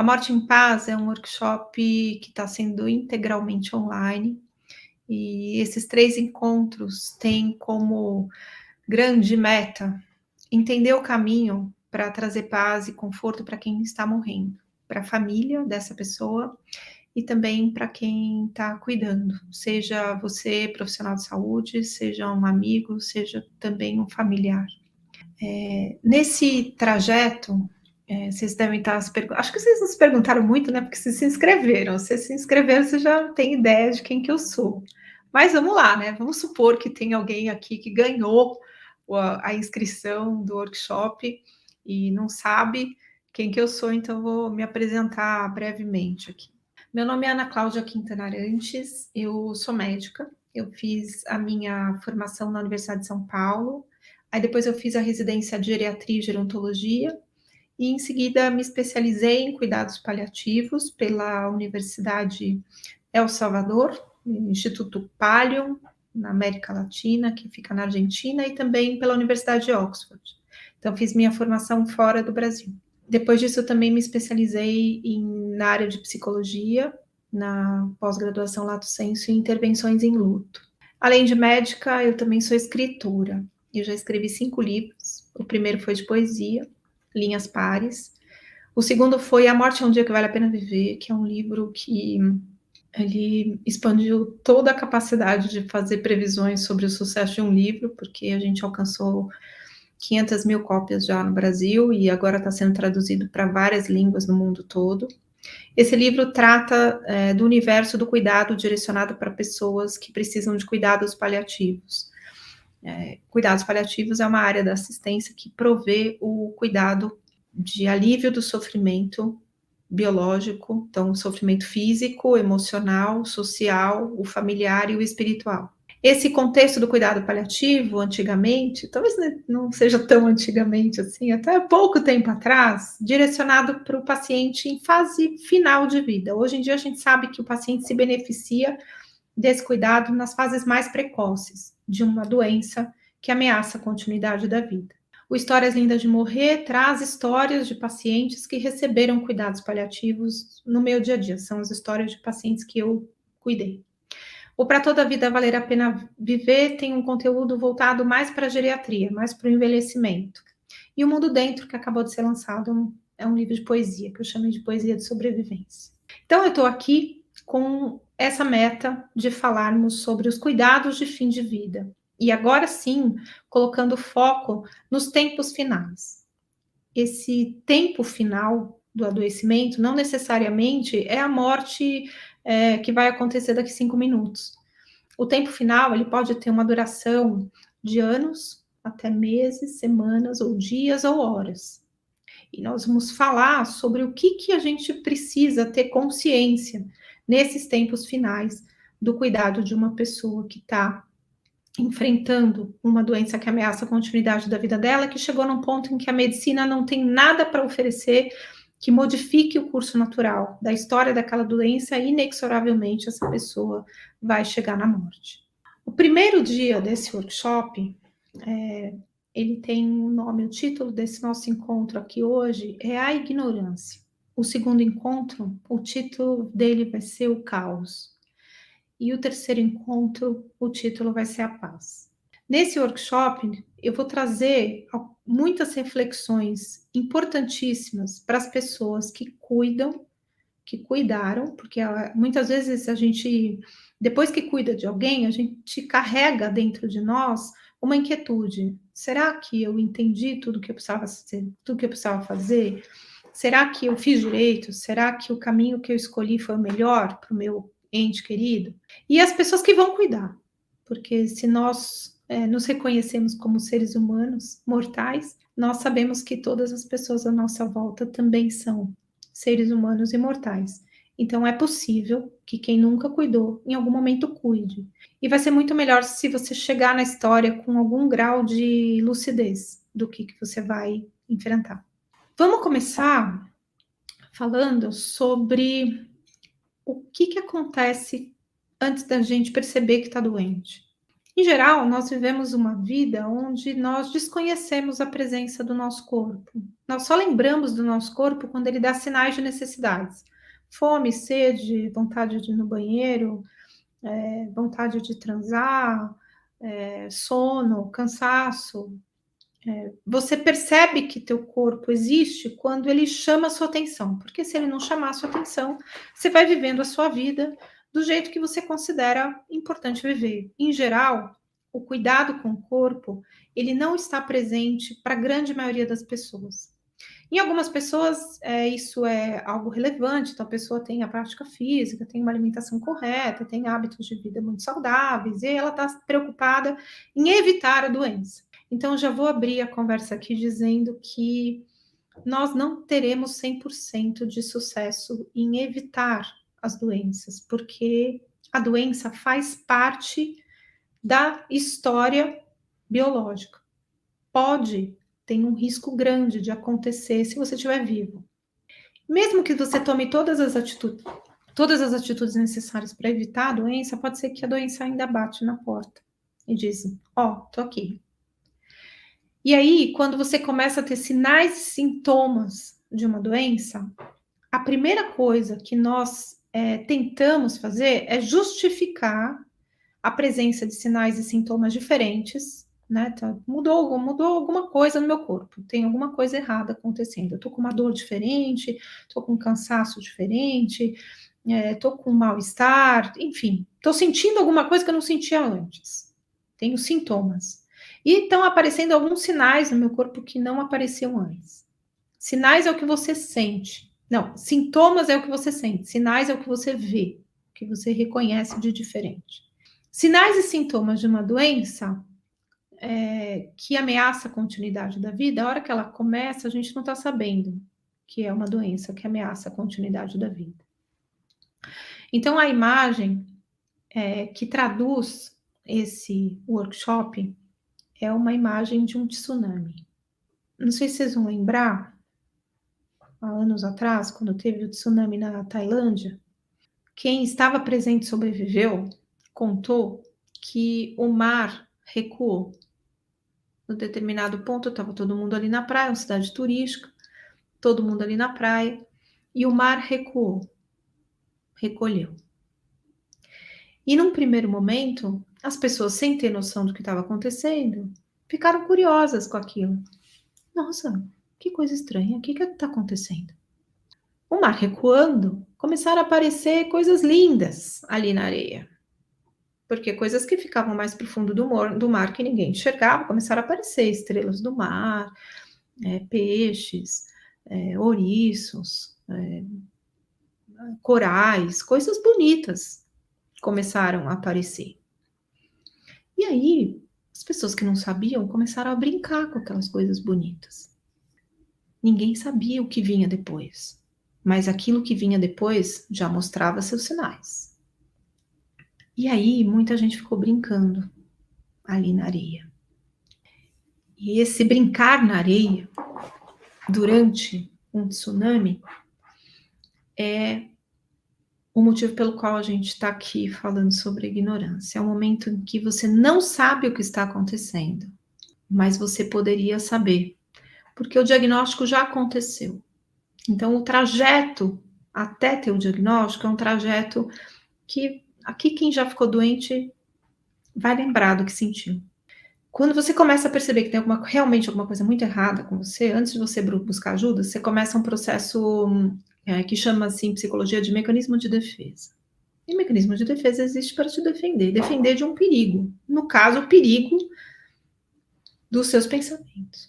Morte em Paz é um workshop que está sendo integralmente online, e esses 3 encontros têm como grande meta entender o caminho para trazer paz e conforto para quem está morrendo, para a família dessa pessoa e também para quem está cuidando, seja você profissional de saúde, seja um amigo, seja também um familiar. Nesse trajeto, vocês devem estar se perguntando, acho que vocês não se perguntaram muito, né, porque vocês se inscreveram. Se se inscreveram, você já tem ideia de quem que eu sou. Mas vamos lá, né, vamos supor que tem alguém aqui que ganhou a inscrição do workshop e não sabe quem que eu sou, então eu vou me apresentar brevemente aqui. Meu nome é Ana Cláudia Quintana Arantes, eu sou médica, eu fiz a minha formação na Universidade de São Paulo, aí depois eu fiz a residência de geriatria e gerontologia, e em seguida me especializei em cuidados paliativos pela Universidade El Salvador, Instituto Pallium, na América Latina, que fica na Argentina, e também pela Universidade de Oxford. Então, fiz minha formação fora do Brasil. Depois disso, eu também me especializei na área de psicologia, na pós-graduação Lato Sensu e intervenções em luto. Além de médica, eu também sou escritora. Eu já escrevi 5 livros. O primeiro foi de poesia, Linhas Pares. O segundo foi A Morte é um Dia que Vale a Pena Viver, que é um livro que ele expandiu toda a capacidade de fazer previsões sobre o sucesso de um livro, porque a gente alcançou 500 mil cópias já no Brasil e agora está sendo traduzido para várias línguas no mundo todo. Esse livro trata do universo do cuidado direcionado para pessoas que precisam de cuidados paliativos. Cuidados paliativos é uma área da assistência que provê o cuidado de alívio do sofrimento biológico, então o sofrimento físico, emocional, social, o familiar e o espiritual. Esse contexto do cuidado paliativo, antigamente, talvez não seja tão antigamente assim, até pouco tempo atrás, direcionado para o paciente em fase final de vida. Hoje em dia a gente sabe que o paciente se beneficia desse cuidado nas fases mais precoces de uma doença que ameaça a continuidade da vida. O Histórias Lindas de Morrer traz histórias de pacientes que receberam cuidados paliativos no meu dia a dia. São as histórias de pacientes que eu cuidei. O Para Toda a Vida Valer a Pena Viver tem um conteúdo voltado mais para a geriatria, mais para o envelhecimento. E O Mundo Dentro, que acabou de ser lançado, é um livro de poesia, que eu chamo de poesia de sobrevivência. Então, eu estou aqui com essa meta de falarmos sobre os cuidados de fim de vida. E agora sim, colocando foco nos tempos finais. Esse tempo final do adoecimento não necessariamente é a morte que vai acontecer daqui 5 minutos. O tempo final ele pode ter uma duração de anos, até meses, semanas, ou dias, ou horas. E nós vamos falar sobre o que a gente precisa ter consciência nesses tempos finais do cuidado de uma pessoa que está enfrentando uma doença que ameaça a continuidade da vida dela, que chegou num ponto em que a medicina não tem nada para oferecer que modifique o curso natural da história daquela doença, e inexoravelmente essa pessoa vai chegar na morte. O primeiro dia desse workshop, ele tem um nome, o título desse nosso encontro aqui hoje é A Ignorância. O segundo encontro, o título dele vai ser O Caos. E o terceiro encontro, o título vai ser A Paz. Nesse workshop, eu vou trazer muitas reflexões importantíssimas para as pessoas que cuidam, que cuidaram, porque muitas vezes a gente, depois que cuida de alguém, a gente carrega dentro de nós uma inquietude. Será que eu entendi tudo que eu precisava fazer? Será que eu fiz direito? Será que o caminho que eu escolhi foi o melhor para o meu ente querido? E as pessoas que vão cuidar, porque se nós nos reconhecemos como seres humanos mortais, nós sabemos que todas as pessoas à nossa volta também são seres humanos imortais. Então é possível que quem nunca cuidou, em algum momento cuide. E vai ser muito melhor se você chegar na história com algum grau de lucidez do que você vai enfrentar. Vamos começar falando sobre o que acontece antes da gente perceber que está doente. Em geral, nós vivemos uma vida onde nós desconhecemos a presença do nosso corpo. Nós só lembramos do nosso corpo quando ele dá sinais de necessidades. Fome, sede, vontade de ir no banheiro, vontade de transar, sono, cansaço. Você percebe que teu corpo existe quando ele chama a sua atenção, porque se ele não chamar a sua atenção, você vai vivendo a sua vida do jeito que você considera importante viver. Em geral, o cuidado com o corpo, ele não está presente para a grande maioria das pessoas. Em algumas pessoas, isso é algo relevante, então a pessoa tem a prática física, tem uma alimentação correta, tem hábitos de vida muito saudáveis, e ela está preocupada em evitar a doença. Então, já vou abrir a conversa aqui dizendo que nós não teremos 100% de sucesso em evitar as doenças, porque a doença faz parte da história biológica. Pode ter um risco grande de acontecer se você estiver vivo. Mesmo que você tome todas as atitudes necessárias para evitar a doença, pode ser que a doença ainda bate na porta e diz: ó, tô aqui. E aí, quando você começa a ter sinais e sintomas de uma doença, a primeira coisa que nós tentamos fazer é justificar a presença de sinais e sintomas diferentes, né? Tá, mudou alguma coisa no meu corpo, tem alguma coisa errada acontecendo. Eu tô com uma dor diferente, tô com um cansaço diferente, tô com um mal-estar, enfim, tô sentindo alguma coisa que eu não sentia antes. Tenho sintomas. E estão aparecendo alguns sinais no meu corpo que não apareciam antes. Sinais é o que você sente. Não, sintomas é o que você sente. Sinais é o que você vê, que você reconhece de diferente. Sinais e sintomas de uma doença que ameaça a continuidade da vida, a hora que ela começa, a gente não está sabendo que é uma doença que ameaça a continuidade da vida. Então, a imagem que traduz esse workshop é uma imagem de um tsunami. Não sei se vocês vão lembrar, há anos atrás, quando teve o tsunami na Tailândia, quem estava presente sobreviveu, contou que o mar recuou. No determinado ponto, estava todo mundo ali na praia, uma cidade turística, todo mundo ali na praia, e o mar recuou, recolheu. E num primeiro momento, as pessoas, sem ter noção do que estava acontecendo, ficaram curiosas com aquilo. Nossa, que coisa estranha, o que está acontecendo? O mar recuando, começaram a aparecer coisas lindas ali na areia. Porque coisas que ficavam mais para o fundo do mar que ninguém enxergava, começaram a aparecer estrelas do mar, peixes, ouriços, corais, coisas bonitas começaram a aparecer. E aí, as pessoas que não sabiam começaram a brincar com aquelas coisas bonitas. Ninguém sabia o que vinha depois, mas aquilo que vinha depois já mostrava seus sinais. E aí, muita gente ficou brincando ali na areia. E esse brincar na areia, durante um tsunami, é o motivo pelo qual a gente está aqui falando sobre a ignorância. É um momento em que você não sabe o que está acontecendo, mas você poderia saber, porque o diagnóstico já aconteceu. Então, o trajeto até ter o diagnóstico é um trajeto que aqui quem já ficou doente vai lembrar do que sentiu. Quando você começa a perceber que tem realmente alguma coisa muito errada com você, antes de você buscar ajuda, você começa um processo que chama assim, psicologia de mecanismo de defesa. E mecanismo de defesa existe para te defender de um perigo. No caso, o perigo dos seus pensamentos.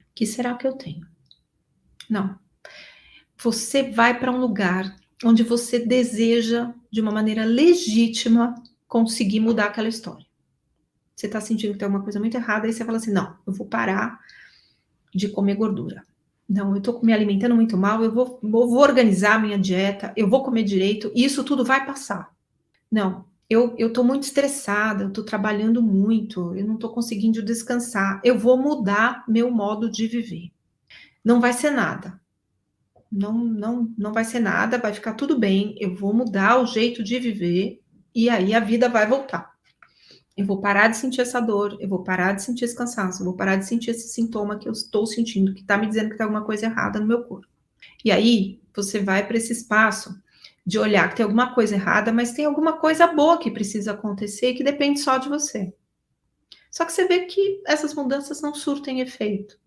O que será que eu tenho? Não. Você vai para um lugar onde você deseja, de uma maneira legítima, conseguir mudar aquela história. Você está sentindo que tem alguma coisa muito errada, aí você fala assim, não, eu vou parar de comer gordura. Não, eu estou me alimentando muito mal, eu vou organizar a minha dieta, eu vou comer direito, e isso tudo vai passar. Não, eu estou muito estressada, eu estou trabalhando muito, eu não estou conseguindo descansar, eu vou mudar meu modo de viver. Não vai ser nada. Não vai ser nada, vai ficar tudo bem, eu vou mudar o jeito de viver, e aí a vida vai voltar. Eu vou parar de sentir essa dor, eu vou parar de sentir esse cansaço, eu vou parar de sentir esse sintoma que eu estou sentindo, que está me dizendo que tem alguma coisa errada no meu corpo. E aí, você vai para esse espaço de olhar que tem alguma coisa errada, mas tem alguma coisa boa que precisa acontecer e que depende só de você. Só que você vê que essas mudanças não surtem efeito.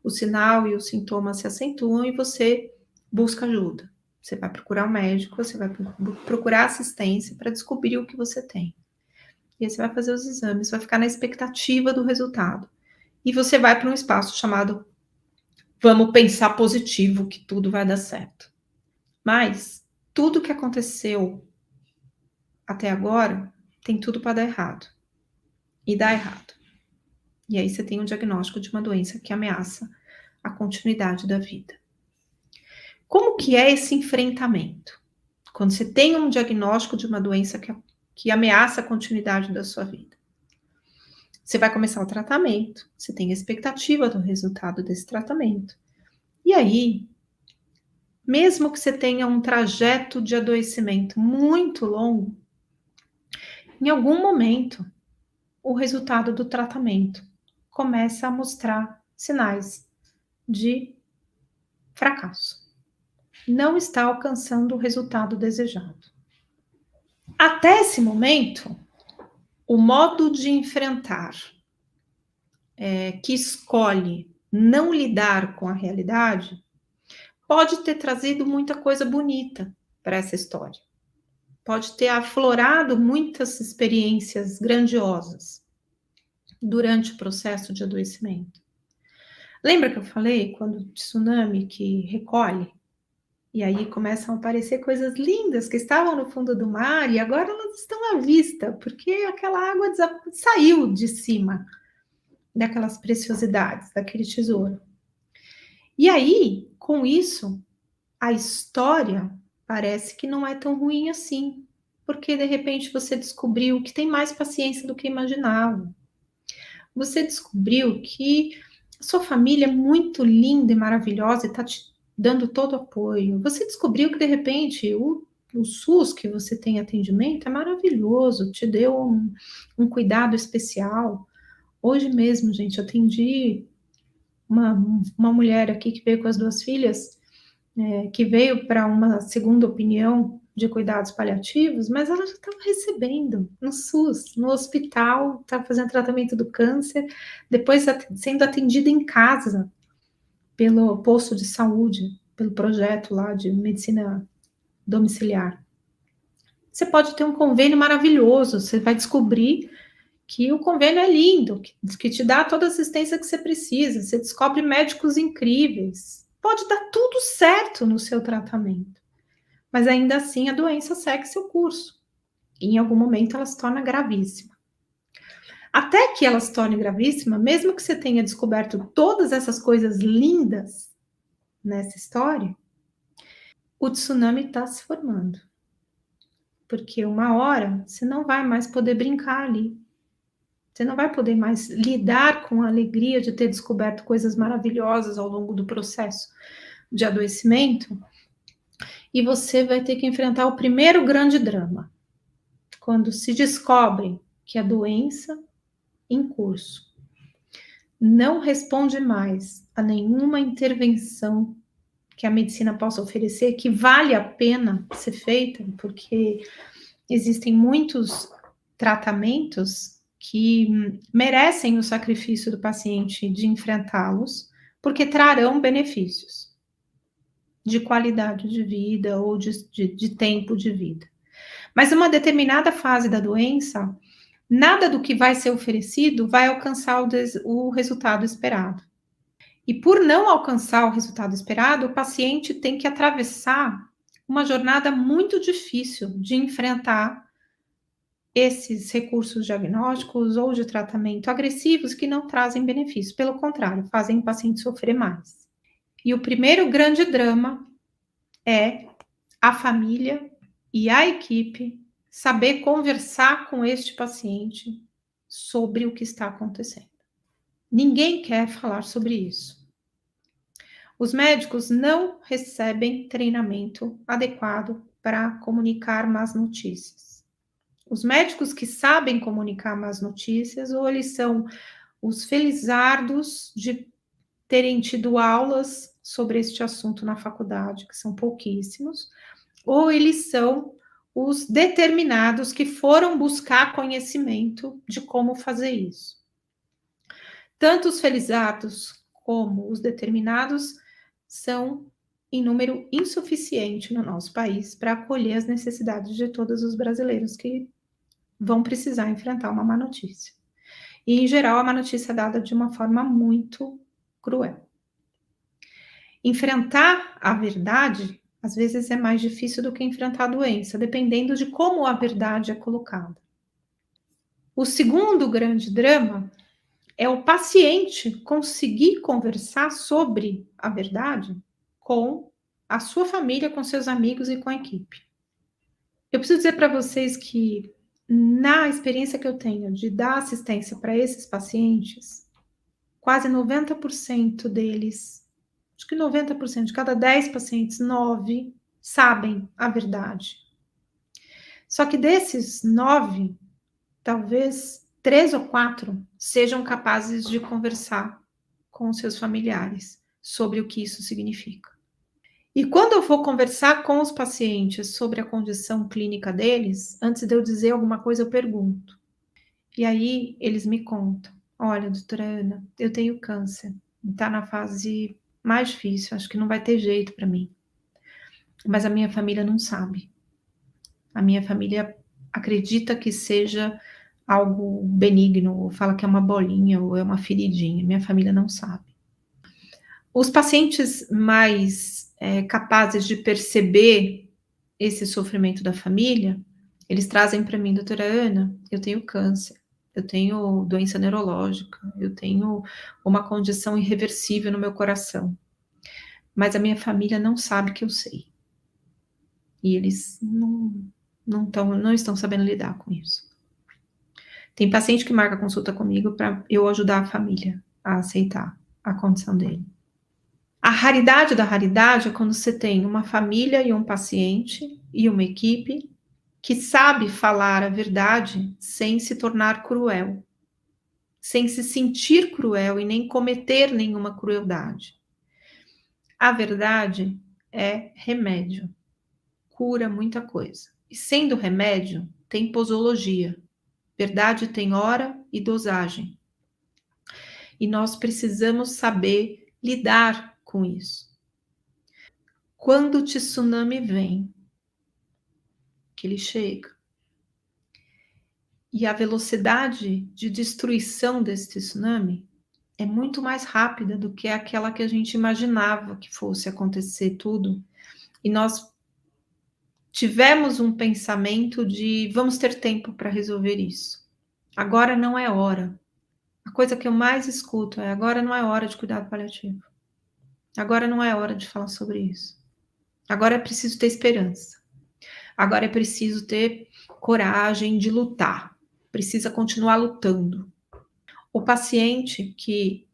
O sinal e os sintomas se acentuam e você busca ajuda. Você vai procurar um médico, você vai procurar assistência para descobrir o que você tem. E aí você vai fazer os exames, vai ficar na expectativa do resultado. E você vai para um espaço chamado vamos pensar positivo, que tudo vai dar certo. Mas tudo que aconteceu até agora tem tudo para dar errado. E dá errado. E aí você tem um diagnóstico de uma doença que ameaça a continuidade da vida. Como que é esse enfrentamento? Quando você tem um diagnóstico de uma doença que ameaça a continuidade da sua vida. Você vai começar o tratamento, você tem a expectativa do resultado desse tratamento. E aí, mesmo que você tenha um trajeto de adoecimento muito longo, em algum momento, o resultado do tratamento começa a mostrar sinais de fracasso. Não está alcançando o resultado desejado. Até esse momento, o modo de enfrentar que escolhe não lidar com a realidade pode ter trazido muita coisa bonita para essa história. Pode ter aflorado muitas experiências grandiosas durante o processo de adoecimento. Lembra que eu falei quando o tsunami que recolhe? E aí começam a aparecer coisas lindas que estavam no fundo do mar e agora elas estão à vista, porque aquela água saiu de cima daquelas preciosidades, daquele tesouro. E aí, com isso, a história parece que não é tão ruim assim, porque de repente você descobriu que tem mais paciência do que imaginava. Você descobriu que a sua família é muito linda e maravilhosa e está te dando todo o apoio. Você descobriu que de repente o SUS que você tem atendimento é maravilhoso, te deu um cuidado especial. Hoje mesmo, gente, eu atendi uma mulher aqui que veio com as duas filhas, que veio para uma segunda opinião de cuidados paliativos, mas ela já estava recebendo no SUS, no hospital, estava fazendo tratamento do câncer, depois sendo atendida em casa pelo posto de saúde, pelo projeto lá de medicina domiciliar. Você pode ter um convênio maravilhoso, você vai descobrir que o convênio é lindo, que te dá toda a assistência que você precisa, você descobre médicos incríveis. Pode dar tudo certo no seu tratamento, mas ainda assim a doença segue seu curso. E em algum momento ela se torna gravíssima. Até que ela se torne gravíssima, mesmo que você tenha descoberto todas essas coisas lindas nessa história, o tsunami está se formando. Porque uma hora você não vai mais poder brincar ali. Você não vai poder mais lidar com a alegria de ter descoberto coisas maravilhosas ao longo do processo de adoecimento. E você vai ter que enfrentar o primeiro grande drama, quando se descobre que a doença em curso não responde mais a nenhuma intervenção que a medicina possa oferecer, que vale a pena ser feita, porque existem muitos tratamentos que merecem o sacrifício do paciente de enfrentá-los, porque trarão benefícios de qualidade de vida ou de tempo de vida. Mas em uma determinada fase da doença, nada do que vai ser oferecido vai alcançar o resultado esperado. E por não alcançar o resultado esperado, o paciente tem que atravessar uma jornada muito difícil de enfrentar esses recursos diagnósticos ou de tratamento agressivos que não trazem benefícios, pelo contrário, fazem o paciente sofrer mais. E o primeiro grande drama é a família e a equipe saber conversar com este paciente sobre o que está acontecendo. Ninguém quer falar sobre isso. Os médicos não recebem treinamento adequado para comunicar más notícias. Os médicos que sabem comunicar más notícias, ou eles são os felizardos de terem tido aulas sobre este assunto na faculdade, que são pouquíssimos, ou eles são os determinados que foram buscar conhecimento de como fazer isso. Tanto os felizardos como os determinados são em número insuficiente no nosso país para acolher as necessidades de todos os brasileiros que vão precisar enfrentar uma má notícia. E, em geral, a má notícia é dada de uma forma muito cruel. Enfrentar a verdade, às vezes, é mais difícil do que enfrentar a doença, dependendo de como a verdade é colocada. O segundo grande drama é o paciente conseguir conversar sobre a verdade com a sua família, com seus amigos e com a equipe. Eu preciso dizer para vocês que, na experiência que eu tenho de dar assistência para esses pacientes, quase 90% deles, acho que 90%, de cada 10 pacientes, 9 sabem a verdade. Só que desses 9, talvez 3 ou 4 sejam capazes de conversar com seus familiares sobre o que isso significa. E quando eu vou conversar com os pacientes sobre a condição clínica deles, antes de eu dizer alguma coisa, eu pergunto. E aí eles me contam: olha, doutora Ana, eu tenho câncer, está na fase mais difícil, acho que não vai ter jeito para mim. Mas a minha família não sabe. A minha família acredita que seja algo benigno, ou fala que é uma bolinha, ou é uma feridinha. Minha família não sabe. Os pacientes mais capazes de perceber esse sofrimento da família, eles trazem para mim: doutora Ana, eu tenho câncer, eu tenho doença neurológica, eu tenho uma condição irreversível no meu coração, mas a minha família não sabe que eu sei. E eles não estão sabendo lidar com isso. Tem paciente que marca consulta comigo para eu ajudar a família a aceitar a condição dele. A raridade da raridade é quando você tem uma família e um paciente e uma equipe que sabe falar a verdade sem se tornar cruel, sem se sentir cruel e nem cometer nenhuma crueldade. A verdade é remédio, cura muita coisa. E sendo remédio, tem posologia. Verdade tem hora e dosagem. E nós precisamos saber lidar com isso. Quando o tsunami vem, que ele chega, e a velocidade de destruição desse tsunami é muito mais rápida do que aquela que a gente imaginava que fosse acontecer tudo. E nós tivemos um pensamento de vamos ter tempo para resolver isso. Agora não é hora. A coisa que eu mais escuto é: agora não é hora de cuidado paliativo. Agora não é hora de falar sobre isso. Agora é preciso ter esperança. Agora é preciso ter coragem de lutar. Precisa continuar lutando. O paciente que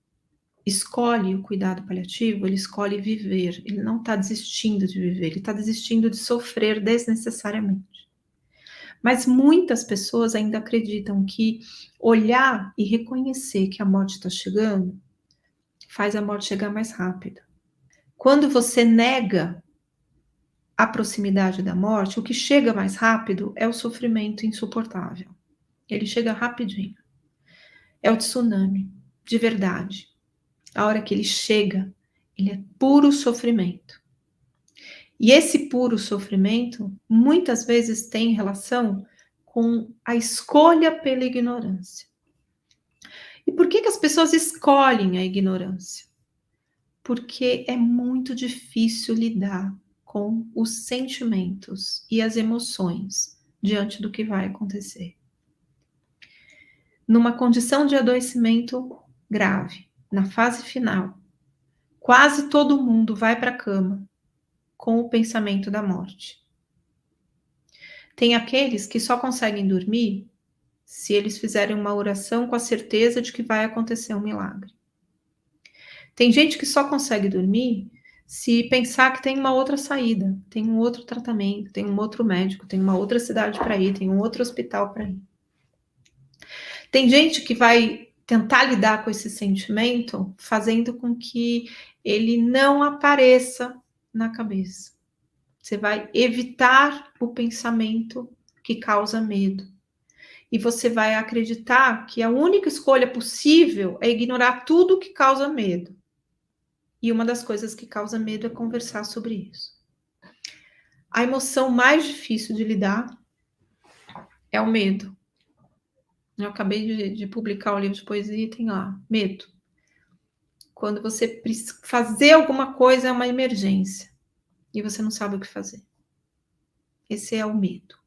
escolhe o cuidado paliativo, ele escolhe viver. Ele não está desistindo de viver, ele está desistindo de sofrer desnecessariamente. Mas muitas pessoas ainda acreditam que olhar e reconhecer que a morte está chegando faz a morte chegar mais rápido. Quando você nega a proximidade da morte, o que chega mais rápido é o sofrimento insuportável. Ele chega rapidinho. É o tsunami, de verdade. A hora que ele chega, ele é puro sofrimento. E esse puro sofrimento, muitas vezes tem relação com a escolha pela ignorância. E por que as pessoas escolhem a ignorância? Porque é muito difícil lidar com os sentimentos e as emoções diante do que vai acontecer. Numa condição de adoecimento grave, na fase final, quase todo mundo vai para a cama com o pensamento da morte. Tem aqueles que só conseguem dormir se eles fizerem uma oração com a certeza de que vai acontecer um milagre. Tem gente que só consegue dormir se pensar que tem uma outra saída, tem um outro tratamento, tem um outro médico, tem uma outra cidade para ir, tem um outro hospital para ir. Tem gente que vai tentar lidar com esse sentimento fazendo com que ele não apareça na cabeça. Você vai evitar o pensamento que causa medo. E você vai acreditar que a única escolha possível é ignorar tudo que causa medo. E uma das coisas que causa medo é conversar sobre isso. A emoção mais difícil de lidar é o medo. Eu acabei de publicar o livro de poesia e tem lá, medo. Quando você precisa fazer alguma coisa é uma emergência e você não sabe o que fazer. Esse é o medo.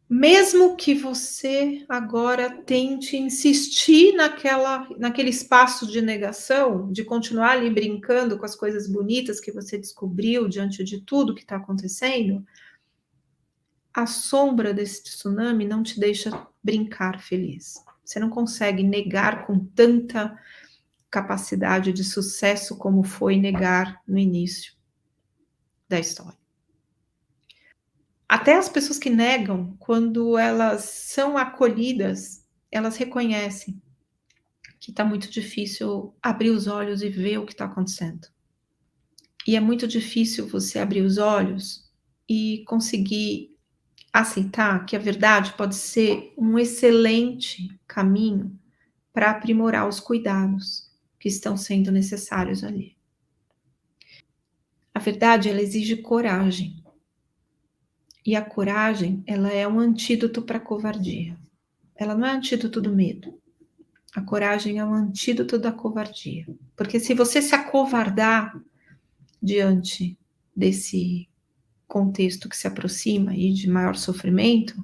Mesmo que você agora tente insistir naquele espaço de negação, de continuar ali brincando com as coisas bonitas que você descobriu diante de tudo que está acontecendo, a sombra desse tsunami não te deixa brincar feliz. Você não consegue negar com tanta capacidade de sucesso como foi negar no início da história. Até as pessoas que negam, quando elas são acolhidas, elas reconhecem que está muito difícil abrir os olhos e ver o que está acontecendo. E é muito difícil você abrir os olhos e conseguir aceitar que a verdade pode ser um excelente caminho para aprimorar os cuidados que estão sendo necessários ali. A verdade, ela exige coragem. E a coragem, ela é um antídoto para a covardia. Ela não é antídoto do medo. A coragem é um antídoto da covardia. Porque se você se acovardar diante desse contexto que se aproxima e de maior sofrimento,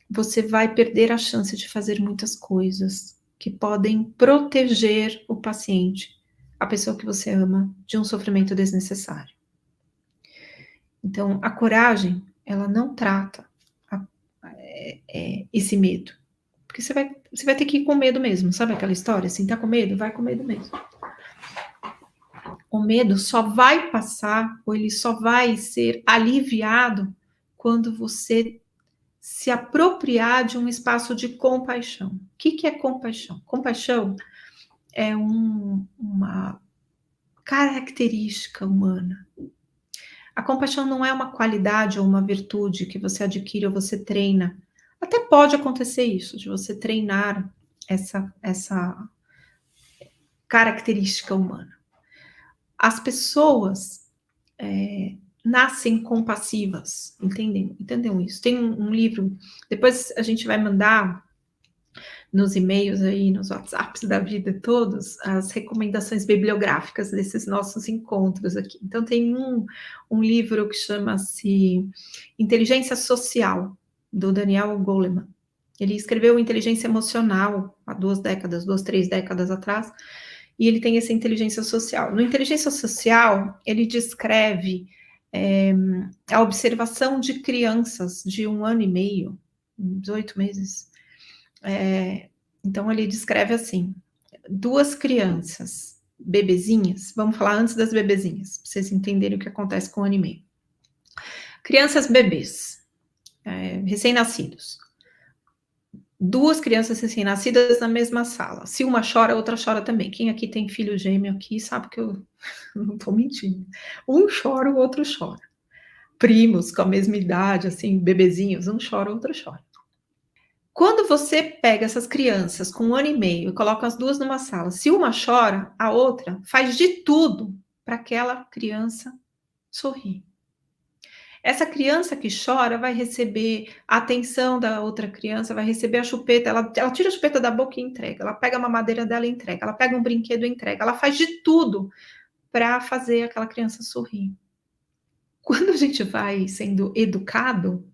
você vai perder a chance de fazer muitas coisas que podem proteger o paciente, a pessoa que você ama, de um sofrimento desnecessário. Então, a coragem, ela não trata esse medo. Porque você vai ter que ir com medo mesmo, sabe aquela história? Assim, tá com medo? Vai com medo mesmo. O medo só vai passar, ou ele só vai ser aliviado quando você se apropriar de um espaço de compaixão. O que é compaixão? Compaixão é uma característica humana. A compaixão não é uma qualidade ou uma virtude que você adquire ou você treina. Até pode acontecer isso, de você treinar essa característica humana. As pessoas nascem compassivas, entendem isso? Tem um livro, depois a gente vai mandar nos e-mails aí, nos WhatsApps da vida todos, as recomendações bibliográficas desses nossos encontros aqui. Então tem um livro que chama-se Inteligência Social, do Daniel Goleman. Ele escreveu Inteligência Emocional há 3 décadas atrás, e ele tem essa inteligência social. No Inteligência Social, ele descreve a observação de crianças de 1 ano e meio, 18 meses. Então, ele descreve assim, 2 crianças, bebezinhas, vamos falar antes das bebezinhas, para vocês entenderem o que acontece com 1 ano e meio. Crianças bebês, recém-nascidos. 2 crianças recém-nascidas na mesma sala. Se uma chora, a outra chora também. Quem aqui tem filho gêmeo aqui sabe que eu não estou mentindo. Um chora, o outro chora. Primos com a mesma idade, assim, bebezinhos, um chora, o outro chora. Quando você pega essas crianças com 1 ano e meio e coloca as 2 numa sala, se uma chora, a outra faz de tudo para aquela criança sorrir. Essa criança que chora vai receber a atenção da outra criança, vai receber a chupeta, ela tira a chupeta da boca e entrega, ela pega a mamadeira dela e entrega, ela pega um brinquedo e entrega, ela faz de tudo para fazer aquela criança sorrir. Quando a gente vai sendo educado,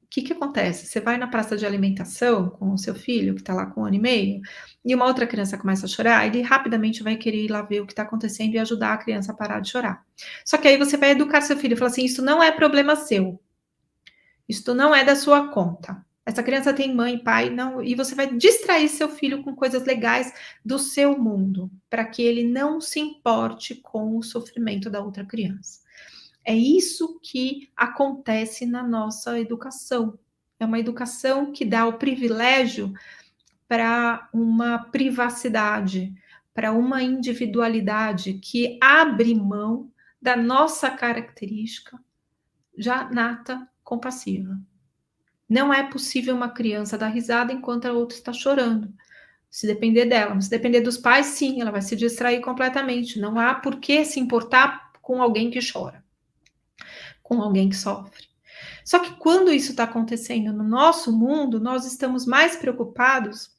o que acontece? Você vai na praça de alimentação com o seu filho, que está lá com 1 ano e meio, e uma outra criança começa a chorar, ele rapidamente vai querer ir lá ver o que está acontecendo e ajudar a criança a parar de chorar. Só que aí você vai educar seu filho e falar assim, isso não é problema seu. Isso não é da sua conta. Essa criança tem mãe, pai, não, e você vai distrair seu filho com coisas legais do seu mundo, para que ele não se importe com o sofrimento da outra criança. É isso que acontece na nossa educação. É uma educação que dá o privilégio para uma privacidade, para uma individualidade que abre mão da nossa característica já nata compassiva. Não é possível uma criança dar risada enquanto a outra está chorando. Se depender dela, mas se depender dos pais, sim, ela vai se distrair completamente. Não há por que se importar com alguém que chora, com alguém que sofre. Só que quando isso está acontecendo no nosso mundo, nós estamos mais preocupados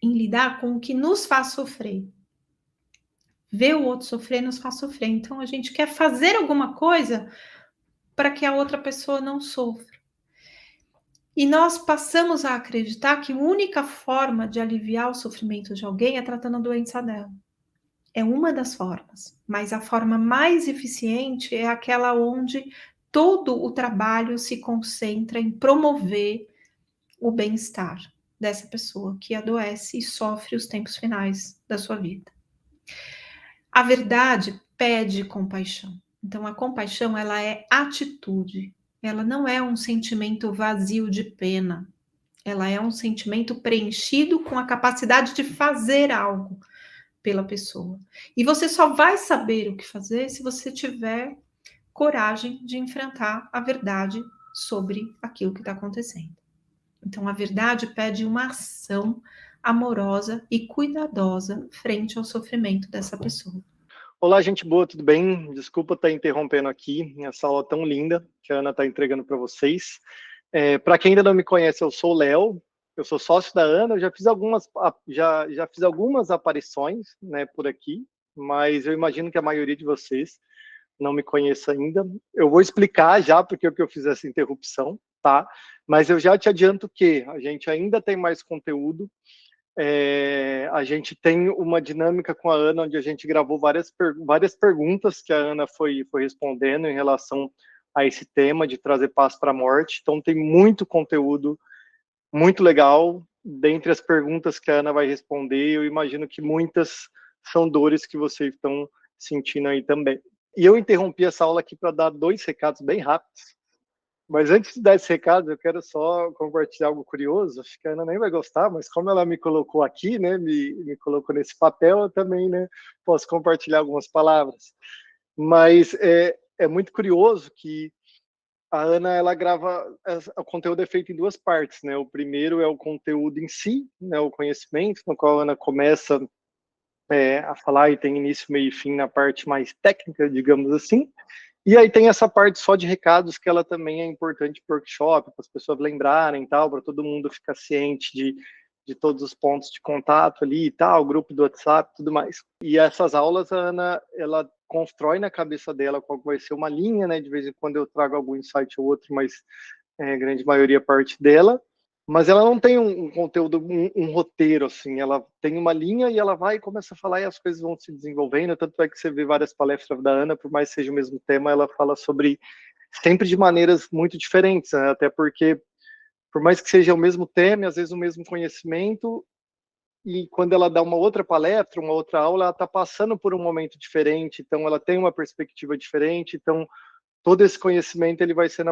em lidar com o que nos faz sofrer. Ver o outro sofrer nos faz sofrer. Então a gente quer fazer alguma coisa para que a outra pessoa não sofra. E nós passamos a acreditar que a única forma de aliviar o sofrimento de alguém é tratando a doença dela. É uma das formas, mas a forma mais eficiente é aquela onde todo o trabalho se concentra em promover o bem-estar dessa pessoa que adoece e sofre os tempos finais da sua vida. A verdade pede compaixão. Então, a compaixão, ela é atitude. Ela não é um sentimento vazio de pena. Ela é um sentimento preenchido com a capacidade de fazer algo pela pessoa. E você só vai saber o que fazer se você tiver coragem de enfrentar a verdade sobre aquilo que está acontecendo. Então, a verdade pede uma ação amorosa e cuidadosa frente ao sofrimento dessa pessoa. Olá, gente boa, tudo bem? Desculpa estar interrompendo aqui essa aula tão linda que a Ana está entregando para vocês. Para quem ainda não me conhece, eu sou o Léo, eu sou sócio da Ana, eu já fiz algumas aparições, né, por aqui, mas eu imagino que a maioria de vocês não me conheça ainda. Eu vou explicar já porque eu fiz essa interrupção, tá? Mas eu já te adianto que a gente ainda tem mais conteúdo. A gente tem uma dinâmica com a Ana, onde a gente gravou várias perguntas que a Ana foi respondendo em relação a esse tema de trazer paz para a morte. Então, tem muito conteúdo muito legal. Dentre as perguntas que a Ana vai responder, eu imagino que muitas são dores que vocês estão sentindo aí também. E eu interrompi essa aula aqui para dar 2 recados bem rápidos. Mas antes de dar esse recado, eu quero só compartilhar algo curioso. Acho que a Ana nem vai gostar, mas como ela me colocou aqui, né, me colocou nesse papel, eu também, né, posso compartilhar algumas palavras. Mas é muito curioso que a Ana, ela grava, o conteúdo é feito em 2 partes, né? O primeiro é o conteúdo em si, né, o conhecimento, no qual a Ana começa a falar e tem início, meio e fim na parte mais técnica, digamos assim. E aí tem essa parte só de recados que ela também é importante para o workshop, para as pessoas lembrarem e tal, para todo mundo ficar ciente de todos os pontos de contato ali e tal, grupo do WhatsApp e tudo mais. E essas aulas, a Ana, ela constrói na cabeça dela qual vai ser uma linha, né? De vez em quando eu trago algum insight ou outro, mas a grande maioria parte dela. Mas ela não tem um conteúdo, um roteiro, assim. Ela tem uma linha e ela vai e começa a falar e as coisas vão se desenvolvendo. Tanto é que você vê várias palestras da Ana, por mais que seja o mesmo tema, ela fala sobre sempre de maneiras muito diferentes, né? Até porque, por mais que seja o mesmo tema, às vezes o mesmo conhecimento, e quando ela dá uma outra palestra, uma outra aula, ela está passando por um momento diferente, então ela tem uma perspectiva diferente, então todo esse conhecimento ele vai sendo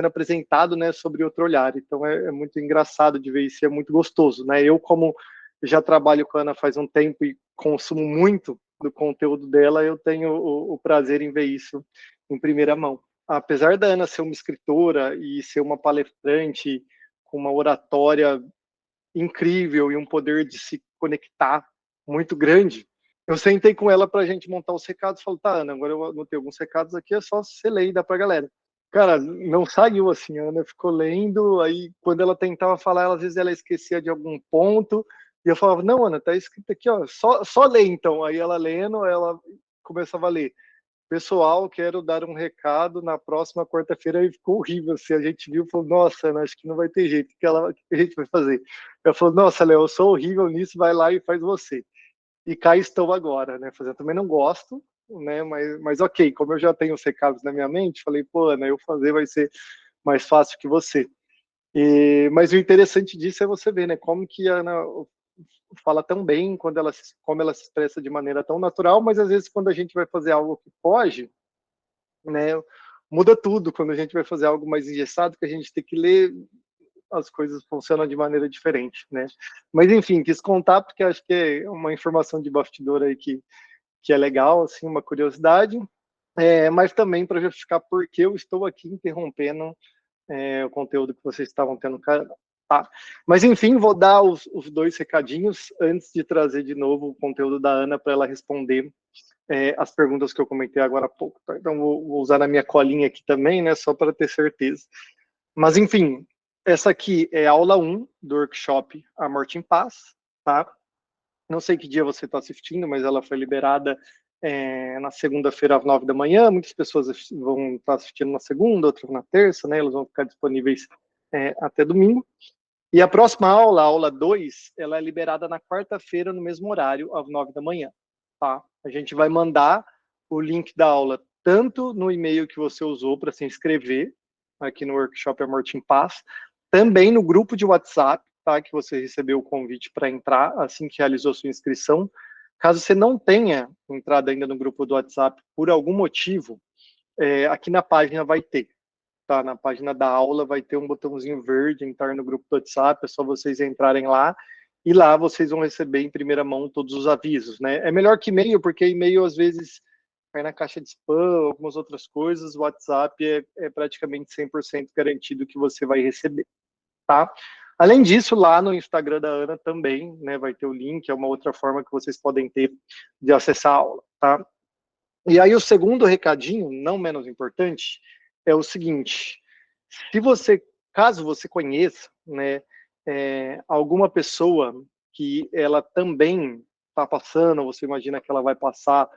apresentado, né, sobre outro olhar. Então é muito engraçado de ver isso, é muito gostoso, né? Eu, como já trabalho com a Ana faz um tempo e consumo muito do conteúdo dela, eu tenho o prazer em ver isso em primeira mão. Apesar da Ana ser uma escritora e ser uma palestrante com uma oratória incrível e um poder de se conectar muito grande, eu sentei com ela pra gente montar os recados, falei, tá, Ana, agora eu anotei alguns recados aqui, é só você ler e dar pra galera. Cara, não saiu assim, a Ana ficou lendo, aí quando ela tentava falar, às vezes ela esquecia de algum ponto, e eu falava, não, Ana, tá escrito aqui, ó, só lê então. Aí ela lendo, ela começava a ler. Pessoal, quero dar um recado na próxima quarta-feira, e ficou horrível, assim, a gente viu e falou, nossa, Ana, acho que não vai ter jeito, o que a gente vai fazer? Eu falei, nossa, Léo, eu sou horrível nisso, vai lá e faz você. E cá estou agora, né? Fazer, eu também não gosto, né? Mas ok, como eu já tenho os recados na minha mente, falei, pô, Ana, eu fazer vai ser mais fácil que você. Mas o interessante disso é você ver, né, como que a Ana fala tão bem, como ela se expressa de maneira tão natural, mas às vezes quando a gente vai fazer algo que foge, né, muda tudo. Quando a gente vai fazer algo mais engessado, que a gente tem que ler, as coisas funcionam de maneira diferente, né? Mas enfim, quis contar porque acho que é uma informação de bastidor aí que é legal, assim, uma curiosidade, mas também para justificar por que eu estou aqui interrompendo o conteúdo que vocês estavam tendo, tá? Mas enfim, vou dar os dois recadinhos antes de trazer de novo o conteúdo da Ana para ela responder as perguntas que eu comentei agora há pouco, tá? Então vou usar na minha colinha aqui também, né, só para ter certeza. Mas enfim, essa aqui é a aula 1 do workshop A Morte em Paz, tá? Não sei que dia você está assistindo, mas ela foi liberada na segunda-feira às 9 da manhã. Muitas pessoas vão estar assistindo na segunda, outras na terça, né? Elas vão ficar disponíveis até domingo. E a próxima aula, a aula 2, ela é liberada na quarta-feira, no mesmo horário, às 9 da manhã, tá? A gente vai mandar o link da aula tanto no e-mail que você usou para se inscrever aqui no workshop A Morte em Paz, também no grupo de WhatsApp, tá? Que você recebeu o convite para entrar assim que realizou sua inscrição. Caso você não tenha entrado ainda no grupo do WhatsApp por algum motivo, aqui na página vai ter. Tá, na página da aula vai ter um botãozinho verde, entrar no grupo do WhatsApp, é só vocês entrarem lá, e lá vocês vão receber em primeira mão todos os avisos, né? É melhor que e-mail, porque e-mail às vezes cai na caixa de spam, algumas outras coisas, o WhatsApp é praticamente 100% garantido que você vai receber, tá? Além disso, lá no Instagram da Ana também, né, vai ter o link, é uma outra forma que vocês podem ter de acessar a aula, tá? E aí o segundo recadinho, não menos importante, é o seguinte: se você, caso você conheça, né, alguma pessoa que ela também está passando, você imagina que ela vai passar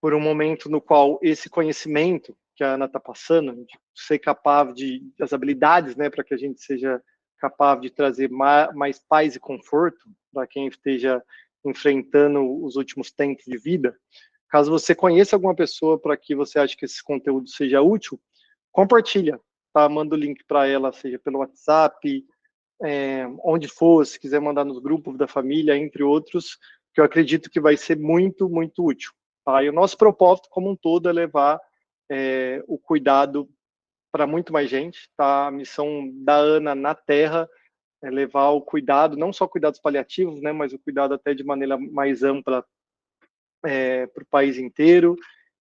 por um momento no qual esse conhecimento que a Ana está passando, de ser capaz das habilidades, né, para que a gente seja capaz de trazer mais paz e conforto para quem esteja enfrentando os últimos tempos de vida. Caso você conheça alguma pessoa para que você ache que esse conteúdo seja útil, compartilha, tá? Manda o link para ela, seja pelo WhatsApp, onde for, se quiser mandar nos grupos da família, entre outros, que eu acredito que vai ser muito, muito útil. Tá? E o nosso propósito como um todo é levar o cuidado para muito mais gente. Tá? A missão da Ana na Terra é levar o cuidado, não só cuidados paliativos, né, mas o cuidado até de maneira mais ampla para o país inteiro,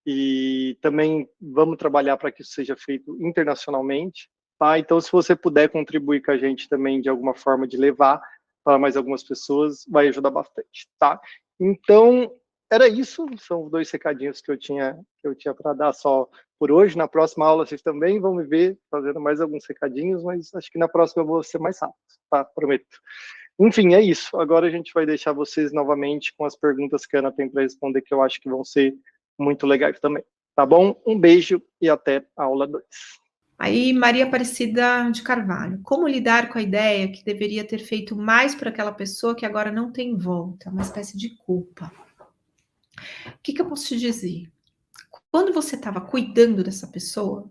e também vamos trabalhar para que isso seja feito internacionalmente, tá? Então, se você puder contribuir com a gente também de alguma forma de levar para mais algumas pessoas, vai ajudar bastante, tá? Então, era isso, são os dois recadinhos que eu tinha para dar só por hoje. Na próxima aula vocês também vão me ver fazendo mais alguns recadinhos, mas acho que na próxima eu vou ser mais rápido, tá? Prometo. Enfim, é isso. Agora a gente vai deixar vocês novamente com as perguntas que a Ana tem para responder, que eu acho que vão ser muito legais também. Tá bom? Um beijo e até a aula 2. Aí, Maria Aparecida de Carvalho. Como lidar com a ideia que deveria ter feito mais por aquela pessoa que agora não tem volta? Uma espécie de culpa. O que eu posso te dizer? Quando você estava cuidando dessa pessoa,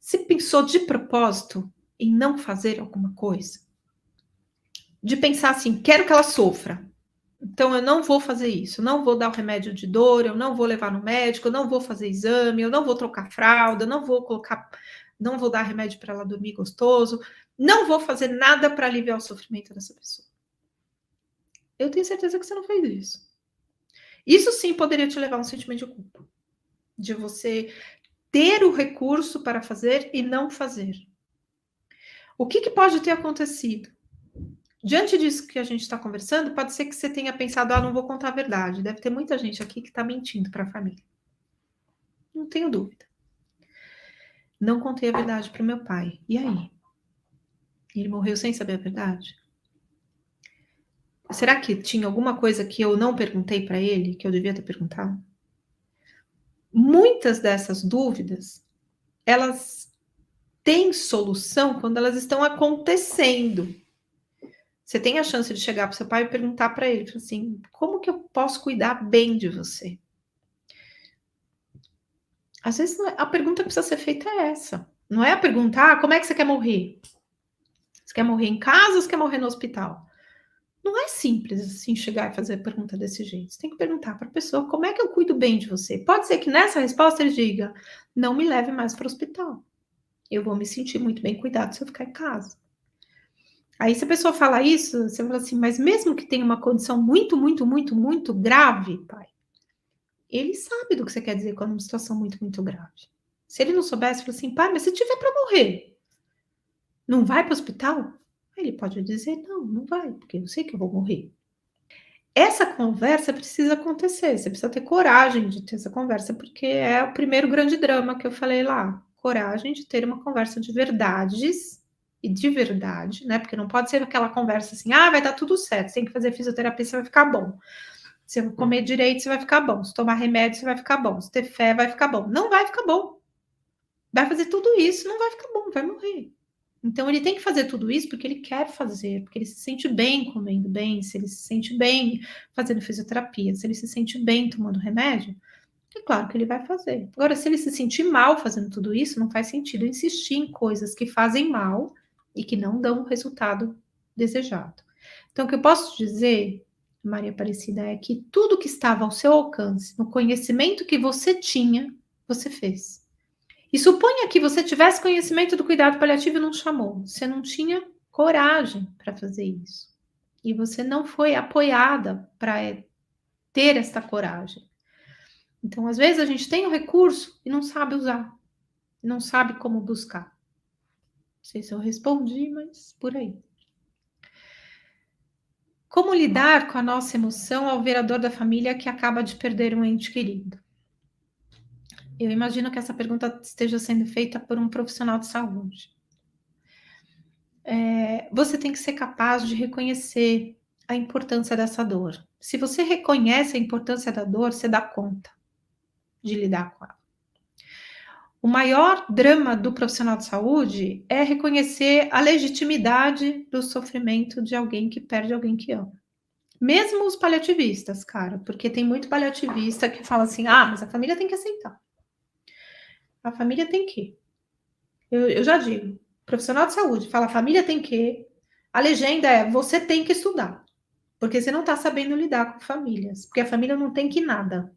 você pensou de propósito em não fazer alguma coisa? De pensar assim, quero que ela sofra. Então, eu não vou fazer isso, eu não vou dar o remédio de dor, eu não vou levar no médico, eu não vou fazer exame, eu não vou trocar fralda, eu não vou não vou dar remédio para ela dormir gostoso, não vou fazer nada para aliviar o sofrimento dessa pessoa. Eu tenho certeza que você não fez isso. Isso sim poderia te levar a um sentimento de culpa, de você ter o recurso para fazer e não fazer. O que pode ter acontecido? Diante disso que a gente está conversando, pode ser que você tenha pensado, não vou contar a verdade. Deve ter muita gente aqui que está mentindo para a família. Não tenho dúvida. Não contei a verdade para o meu pai. E aí? Ele morreu sem saber a verdade? Será que tinha alguma coisa que eu não perguntei para ele, que eu devia ter perguntado? Muitas dessas dúvidas, elas têm solução quando elas estão acontecendo. Você tem a chance de chegar para o seu pai e perguntar para ele, assim, como que eu posso cuidar bem de você? Às vezes a pergunta que precisa ser feita é essa. Não é a pergunta, como é que você quer morrer? Você quer morrer em casa ou você quer morrer no hospital? Não é simples assim chegar e fazer a pergunta desse jeito. Você tem que perguntar para a pessoa como é que eu cuido bem de você. Pode ser que nessa resposta ele diga: não me leve mais para o hospital. Eu vou me sentir muito bem cuidado se eu ficar em casa. Aí, se a pessoa fala isso, você fala assim, mas mesmo que tenha uma condição muito, muito, muito, muito grave, pai, ele sabe do que você quer dizer quando é uma situação muito, muito grave. Se ele não soubesse, fala assim, pai, mas se tiver para morrer, não vai para o hospital? Aí ele pode dizer, não, não vai, porque eu sei que eu vou morrer. Essa conversa precisa acontecer, você precisa ter coragem de ter essa conversa, porque é o primeiro grande drama que eu falei lá. Coragem de ter uma conversa de verdades e de verdade, né? Porque não pode ser aquela conversa assim, ah, vai dar tudo certo, você tem que fazer fisioterapia, você vai ficar bom. Se comer direito, você vai ficar bom. Se tomar remédio, você vai ficar bom. Se ter fé, vai ficar bom. Não vai ficar bom. Vai fazer tudo isso, não vai ficar bom, vai morrer. Então, ele tem que fazer tudo isso porque ele quer fazer, porque ele se sente bem comendo bem, se ele se sente bem fazendo fisioterapia, se ele se sente bem tomando remédio, é claro que ele vai fazer. Agora, se ele se sentir mal fazendo tudo isso, não faz sentido insistir em coisas que fazem mal e que não dão o resultado desejado. Então, o que eu posso dizer, Maria Aparecida, é que tudo que estava ao seu alcance, no conhecimento que você tinha, você fez. E suponha que você tivesse conhecimento do cuidado paliativo e não chamou. Você não tinha coragem para fazer isso. E você não foi apoiada para ter esta coragem. Então, às vezes, a gente tem o recurso e não sabe usar. Não sabe como buscar. Não sei se eu respondi, mas por aí. Como lidar com a nossa emoção ao ver a dor da família que acaba de perder um ente querido? Eu imagino que essa pergunta esteja sendo feita por um profissional de saúde. Você tem que ser capaz de reconhecer a importância dessa dor. Se você reconhece a importância da dor, você dá conta de lidar com ela. O maior drama do profissional de saúde é reconhecer a legitimidade do sofrimento de alguém que perde alguém que ama. Mesmo os paliativistas, cara, porque tem muito paliativista que fala assim, ah, mas a família tem que aceitar. A família tem que. Eu já digo, profissional de saúde fala, a família tem que. A legenda é, você tem que estudar. Porque você não está sabendo lidar com famílias. Porque a família não tem que nada.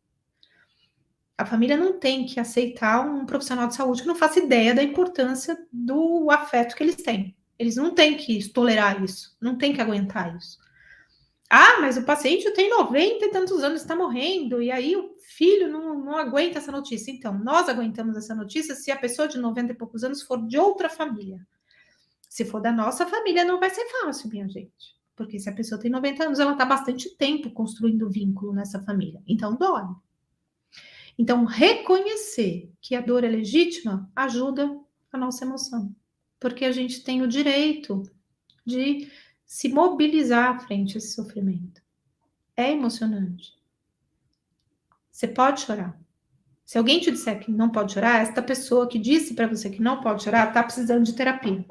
A família não tem que aceitar um profissional de saúde que não faça ideia da importância do afeto que eles têm. Eles não têm que tolerar isso. Não têm que aguentar isso. Ah, mas o paciente tem 90 e tantos anos, está morrendo, e aí o filho não aguenta essa notícia. Então, nós aguentamos essa notícia se a pessoa de 90 e poucos anos for de outra família. Se for da nossa família, não vai ser fácil, minha gente. Porque se a pessoa tem 90 anos, ela está bastante tempo construindo vínculo nessa família. Então, dói. Então, reconhecer que a dor é legítima ajuda a nossa emoção. Porque a gente tem o direito de se mobilizar frente a esse sofrimento. É emocionante. Você pode chorar. Se alguém te disser que não pode chorar, esta pessoa que disse para você que não pode chorar está precisando de terapia.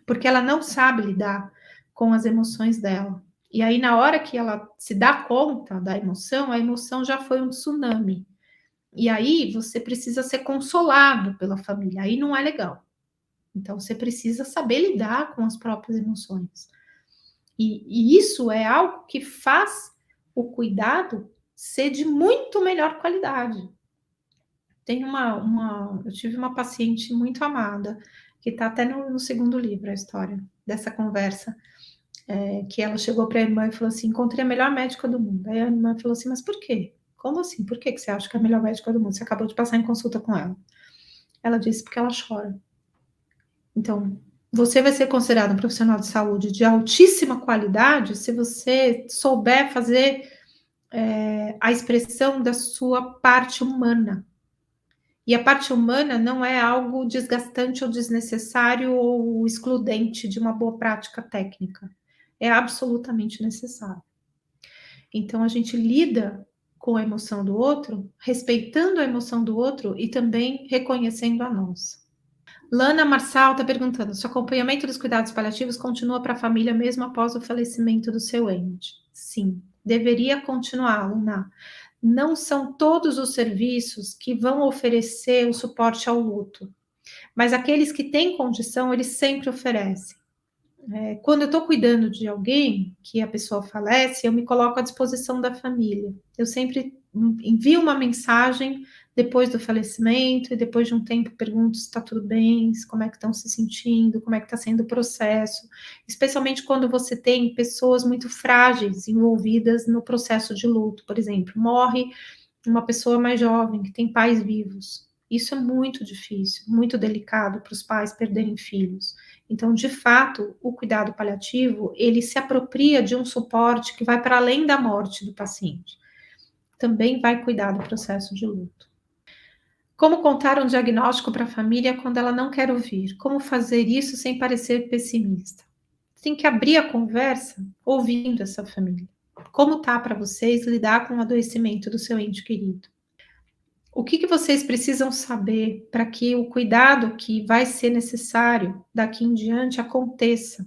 Porque ela não sabe lidar com as emoções dela. E aí, na hora que ela se dá conta da emoção, a emoção já foi um tsunami. E aí, você precisa ser consolado pela família. Aí não é legal. Então, você precisa saber lidar com as próprias emoções. E isso é algo que faz o cuidado ser de muito melhor qualidade. Tem eu tive uma paciente muito amada, que está até no segundo livro, a história dessa conversa, que ela chegou para a irmã e falou assim, encontrei a melhor médica do mundo. Aí a irmã falou assim, mas por quê? Como assim? Por que você acha que é a melhor médica do mundo? Você acabou de passar em consulta com ela. Ela disse, porque ela chora. Então, você vai ser considerado um profissional de saúde de altíssima qualidade se você souber fazer a expressão da sua parte humana. E a parte humana não é algo desgastante ou desnecessário ou excludente de uma boa prática técnica. É absolutamente necessário. Então, a gente lida com a emoção do outro, respeitando a emoção do outro e também reconhecendo a nossa. Lana Marçal está perguntando, se o acompanhamento dos cuidados paliativos continua para a família mesmo após o falecimento do seu ente? Sim, deveria continuar, Luna. Não são todos os serviços que vão oferecer o suporte ao luto, mas aqueles que têm condição, eles sempre oferecem. Quando eu estou cuidando de alguém, que a pessoa falece, eu me coloco à disposição da família. Eu sempre envio uma mensagem depois do falecimento, e depois de um tempo pergunto se está tudo bem, como é que estão se sentindo, como é que está sendo o processo, especialmente quando você tem pessoas muito frágeis envolvidas no processo de luto. Por exemplo, morre uma pessoa mais jovem, que tem pais vivos. Isso é muito difícil, muito delicado para os pais perderem filhos. Então, de fato, o cuidado paliativo, ele se apropria de um suporte que vai para além da morte do paciente. Também vai cuidar do processo de luto. Como contar um diagnóstico para a família quando ela não quer ouvir? Como fazer isso sem parecer pessimista? Tem que abrir a conversa ouvindo essa família. Como tá para vocês lidar com o adoecimento do seu ente querido? O que vocês precisam saber para que o cuidado que vai ser necessário daqui em diante aconteça?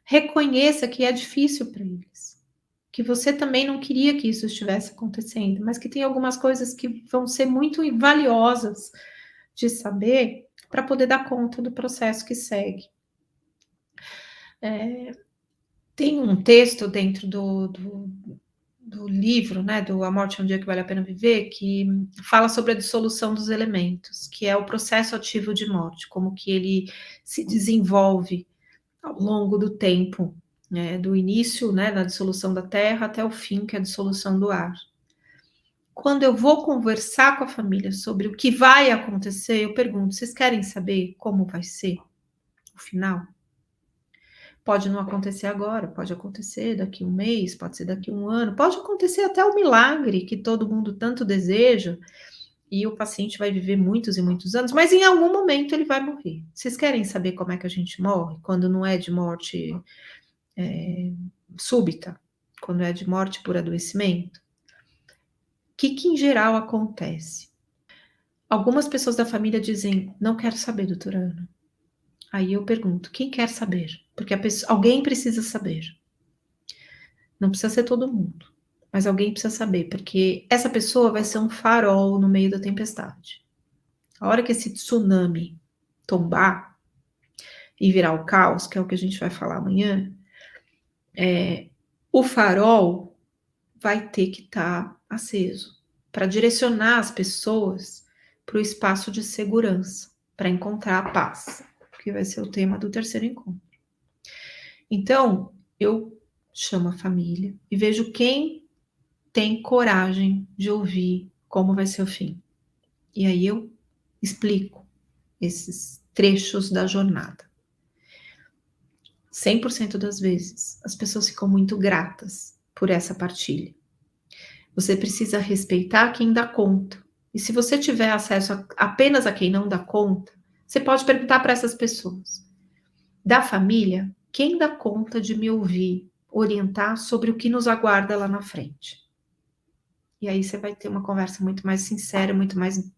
Reconheça que é difícil para eles, que você também não queria que isso estivesse acontecendo, mas que tem algumas coisas que vão ser muito valiosas de saber para poder dar conta do processo que segue. Tem um texto dentro do livro, né, do A Morte é um Dia que Vale a Pena Viver, que fala sobre a dissolução dos elementos, que é o processo ativo de morte, como que ele se desenvolve ao longo do tempo, né, do início, né, da dissolução da terra até o fim, que é a dissolução do ar. Quando eu vou conversar com a família sobre o que vai acontecer, eu pergunto: vocês querem saber como vai ser o final? Pode não acontecer agora, pode acontecer daqui um mês, pode ser daqui um ano, pode acontecer até o milagre que todo mundo tanto deseja, e o paciente vai viver muitos e muitos anos, mas em algum momento ele vai morrer. Vocês querem saber como é que a gente morre? Quando não é de morte súbita, quando é de morte por adoecimento? O que em geral acontece? Algumas pessoas da família dizem: não quero saber, doutora Ana. Aí eu pergunto: quem quer saber? Porque alguém precisa saber. Não precisa ser todo mundo, mas alguém precisa saber, porque essa pessoa vai ser um farol no meio da tempestade. A hora que esse tsunami tombar e virar o caos, que é o que a gente vai falar amanhã, o farol vai ter que estar aceso para direcionar as pessoas para o espaço de segurança, para encontrar a paz, que vai ser o tema do terceiro encontro. Então, eu chamo a família e vejo quem tem coragem de ouvir como vai ser o fim. E aí eu explico esses trechos da jornada. 100% das vezes, as pessoas ficam muito gratas por essa partilha. Você precisa respeitar quem dá conta. E se você tiver acesso apenas a quem não dá conta, você pode perguntar para essas pessoas. Da família, quem dá conta de me ouvir, orientar sobre o que nos aguarda lá na frente? E aí você vai ter uma conversa muito mais sincera, muito mais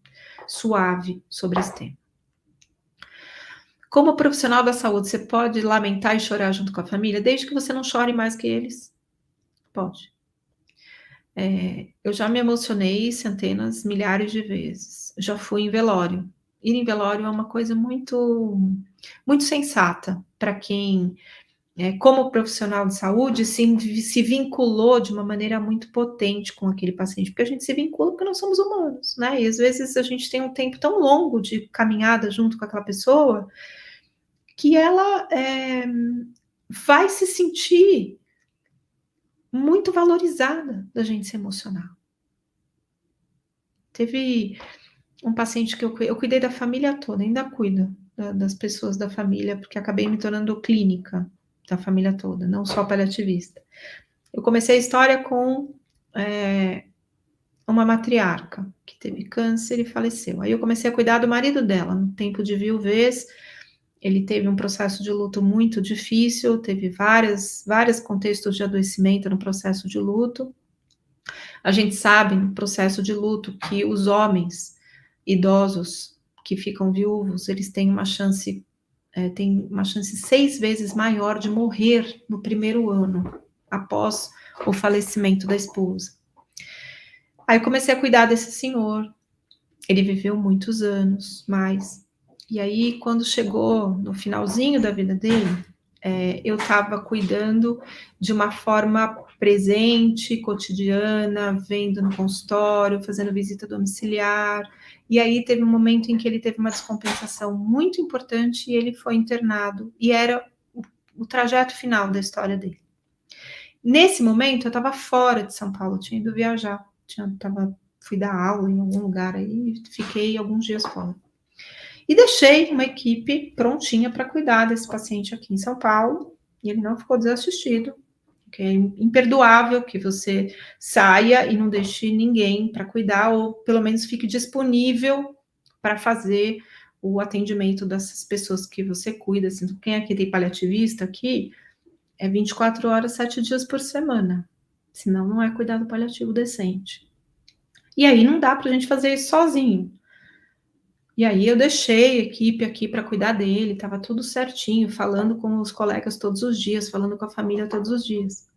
suave sobre esse tema. Como profissional da saúde, você pode lamentar e chorar junto com a família, desde que você não chore mais que eles? Pode. Eu já me emocionei centenas, milhares de vezes. Já fui em velório. Ir em velório é uma coisa muito, muito sensata para quem, como profissional de saúde, se vinculou de uma maneira muito potente com aquele paciente, porque a gente se vincula porque nós somos humanos, né? E às vezes a gente tem um tempo tão longo de caminhada junto com aquela pessoa que ela vai se sentir muito valorizada da gente se emocionar. Teve um paciente que eu cuidei da família toda, ainda cuido das pessoas da família, porque acabei me tornando clínica da família toda, não só paliativista. Eu comecei a história com uma matriarca que teve câncer e faleceu. Aí eu comecei a cuidar do marido dela, no tempo de viuvez. Ele teve um processo de luto muito difícil, teve vários contextos de adoecimento no processo de luto. A gente sabe no processo de luto que os homens idosos que ficam viúvos, eles têm uma chance 6 vezes maior de morrer no primeiro ano, após o falecimento da esposa. Aí eu comecei a cuidar desse senhor. Ele viveu muitos anos, mais. E aí, quando chegou no finalzinho da vida dele, eu estava cuidando de uma forma presente, cotidiana, vendo no consultório, fazendo visita domiciliar. E aí teve um momento em que ele teve uma descompensação muito importante e ele foi internado. E era o trajeto final da história dele. Nesse momento, eu estava fora de São Paulo, tinha ido viajar, fui dar aula em algum lugar aí, fiquei alguns dias fora. E deixei uma equipe prontinha para cuidar desse paciente aqui em São Paulo, e ele não ficou desassistido, porque é imperdoável que você saia e não deixe ninguém para cuidar, ou pelo menos fique disponível para fazer o atendimento dessas pessoas que você cuida. Assim, quem aqui tem paliativista aqui, é 24 horas, 7 dias por semana. Senão não é cuidado paliativo decente. E aí não dá para a gente fazer isso sozinho. E aí eu deixei a equipe aqui para cuidar dele, estava tudo certinho, falando com os colegas todos os dias, falando com a família todos os dias.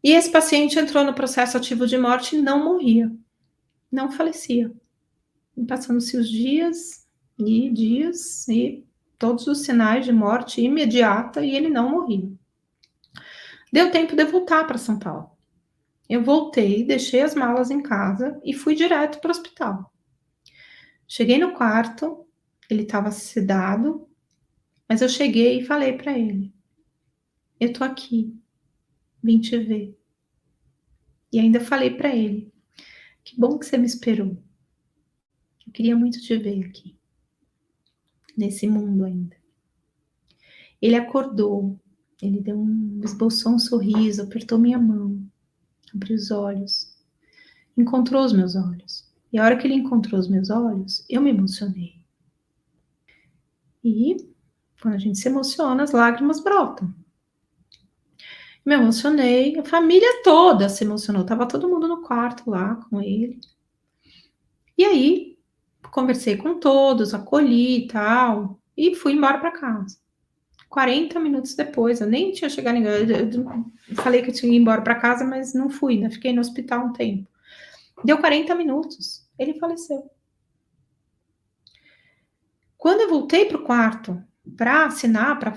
E esse paciente entrou no processo ativo de morte e não morria, não falecia. E passando-se os dias e todos os sinais de morte imediata e ele não morria. Deu tempo de eu voltar para São Paulo. Eu voltei, deixei as malas em casa e fui direto para o hospital. Cheguei no quarto, ele estava sedado, mas eu cheguei e falei para ele: eu tô aqui, vim te ver. E ainda falei para ele: que bom que você me esperou. Eu queria muito te ver aqui, nesse mundo ainda. Ele acordou, ele esboçou um sorriso, apertou minha mão, abriu os olhos, encontrou os meus olhos. E a hora que ele encontrou os meus olhos, eu me emocionei. E quando a gente se emociona, as lágrimas brotam. Me emocionei, a família toda se emocionou, tava todo mundo no quarto lá com ele. E aí, conversei com todos, acolhi e tal, e fui embora para casa. 40 minutos depois, eu nem tinha chegado em casa, eu falei que eu tinha ido embora para casa, mas não fui, né? Fiquei no hospital um tempo. Deu 40 minutos, ele faleceu. Quando eu voltei para o quarto para assinar, para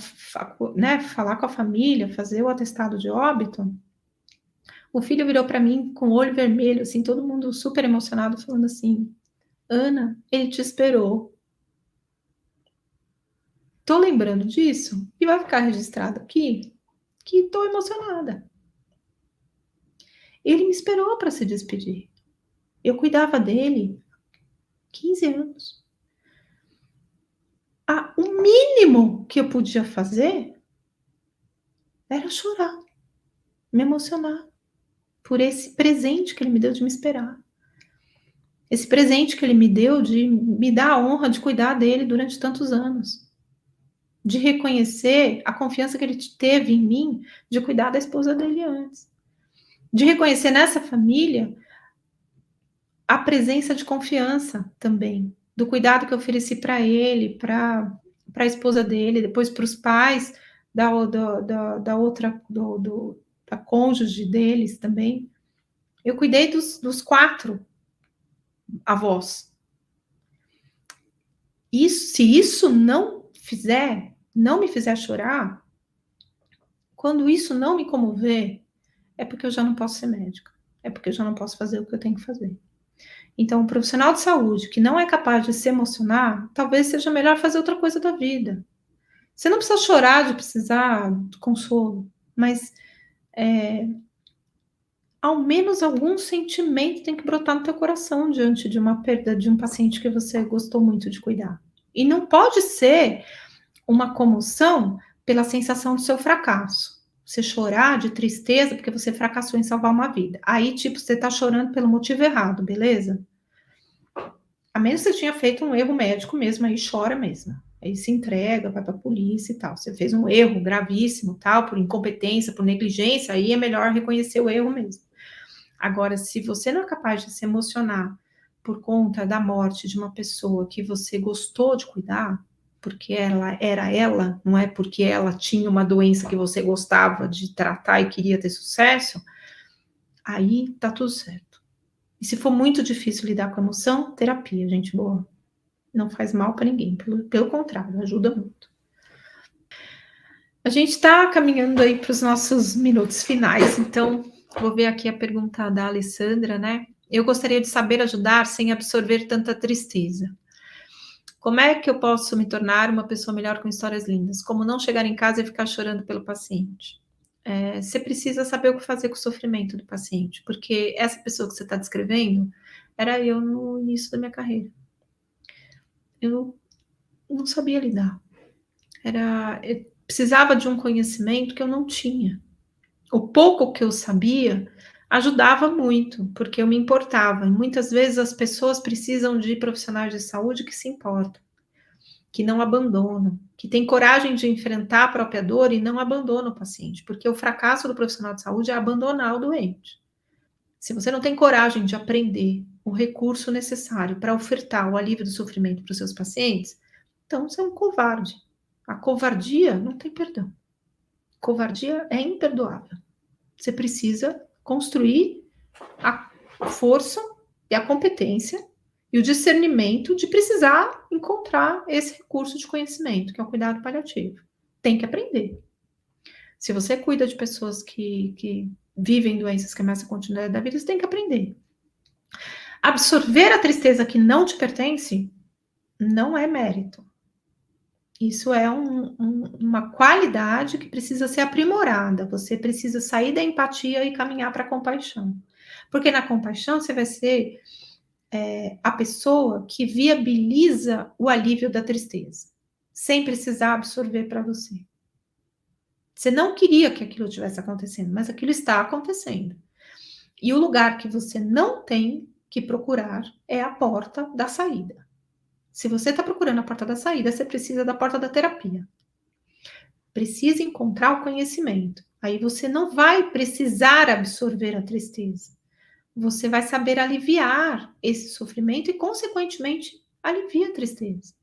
falar com a família, fazer o atestado de óbito, o filho virou para mim com o olho vermelho, assim, todo mundo super emocionado, falando assim: Ana, ele te esperou. Tô lembrando disso e vai ficar registrado aqui que tô emocionada. Ele me esperou para se despedir. Eu cuidava dele 15 anos. O mínimo que eu podia fazer era chorar, me emocionar por esse presente que ele me deu de me esperar. Esse presente que ele me deu de me dar a honra de cuidar dele durante tantos anos. De reconhecer a confiança que ele teve em mim de cuidar da esposa dele antes. De reconhecer nessa família a presença de confiança também, do cuidado que eu ofereci para ele, para a esposa dele, depois para os pais da outra, da cônjuge deles também. Eu cuidei dos 4 avós. Se isso não me fizer chorar, quando isso não me comover, é porque eu já não posso ser médica, é porque eu já não posso fazer o que eu tenho que fazer. Então, um profissional de saúde que não é capaz de se emocionar, talvez seja melhor fazer outra coisa da vida. Você não precisa chorar de precisar de consolo, mas ao menos algum sentimento tem que brotar no teu coração diante de uma perda de um paciente que você gostou muito de cuidar. E não pode ser uma comoção pela sensação do seu fracasso. Você chorar de tristeza porque você fracassou em salvar uma vida. Aí, tipo, você tá chorando pelo motivo errado, beleza? A menos que você tinha feito um erro médico mesmo, aí chora mesmo. Aí se entrega, vai pra polícia e tal. Você fez um erro gravíssimo, tal, por incompetência, por negligência, aí é melhor reconhecer o erro mesmo. Agora, se você não é capaz de se emocionar por conta da morte de uma pessoa que você gostou de cuidar, porque ela era ela, não é porque ela tinha uma doença que você gostava de tratar e queria ter sucesso, aí tá tudo certo. E se for muito difícil lidar com a emoção, terapia, gente boa. Não faz mal para ninguém, pelo contrário, ajuda muito. A gente está caminhando aí para os nossos minutos finais, então vou ver aqui a pergunta da Alessandra, né? Eu gostaria de saber ajudar sem absorver tanta tristeza. Como é que eu posso me tornar uma pessoa melhor com histórias lindas? Como não chegar em casa e ficar chorando pelo paciente? Você precisa saber o que fazer com o sofrimento do paciente, porque essa pessoa que você está descrevendo era eu no início da minha carreira. Eu não sabia lidar. Eu precisava de um conhecimento que eu não tinha. O pouco que eu sabia ajudava muito, porque eu me importava. E muitas vezes as pessoas precisam de profissionais de saúde que se importam, que não abandonam, que têm coragem de enfrentar a própria dor e não abandonam o paciente, porque o fracasso do profissional de saúde é abandonar o doente. Se você não tem coragem de aprender o recurso necessário para ofertar o alívio do sofrimento para os seus pacientes, então você é um covarde. A covardia não tem perdão. Covardia é imperdoável. Você precisa construir a força e a competência e o discernimento de precisar encontrar esse recurso de conhecimento, que é o cuidado paliativo. Tem que aprender. Se você cuida de pessoas que vivem doenças que ameaçam a continuidade da vida, você tem que aprender. Absorver a tristeza que não te pertence não é mérito. Isso é uma qualidade que precisa ser aprimorada. Você precisa sair da empatia e caminhar para a compaixão. Porque na compaixão você vai ser a pessoa que viabiliza o alívio da tristeza, sem precisar absorver para você. Você não queria que aquilo estivesse acontecendo, mas aquilo está acontecendo. E o lugar que você não tem que procurar é a porta da saída. Se você está procurando a porta da saída, você precisa da porta da terapia. Precisa encontrar o conhecimento. Aí você não vai precisar absorver a tristeza. Você vai saber aliviar esse sofrimento e, consequentemente, alivia a tristeza.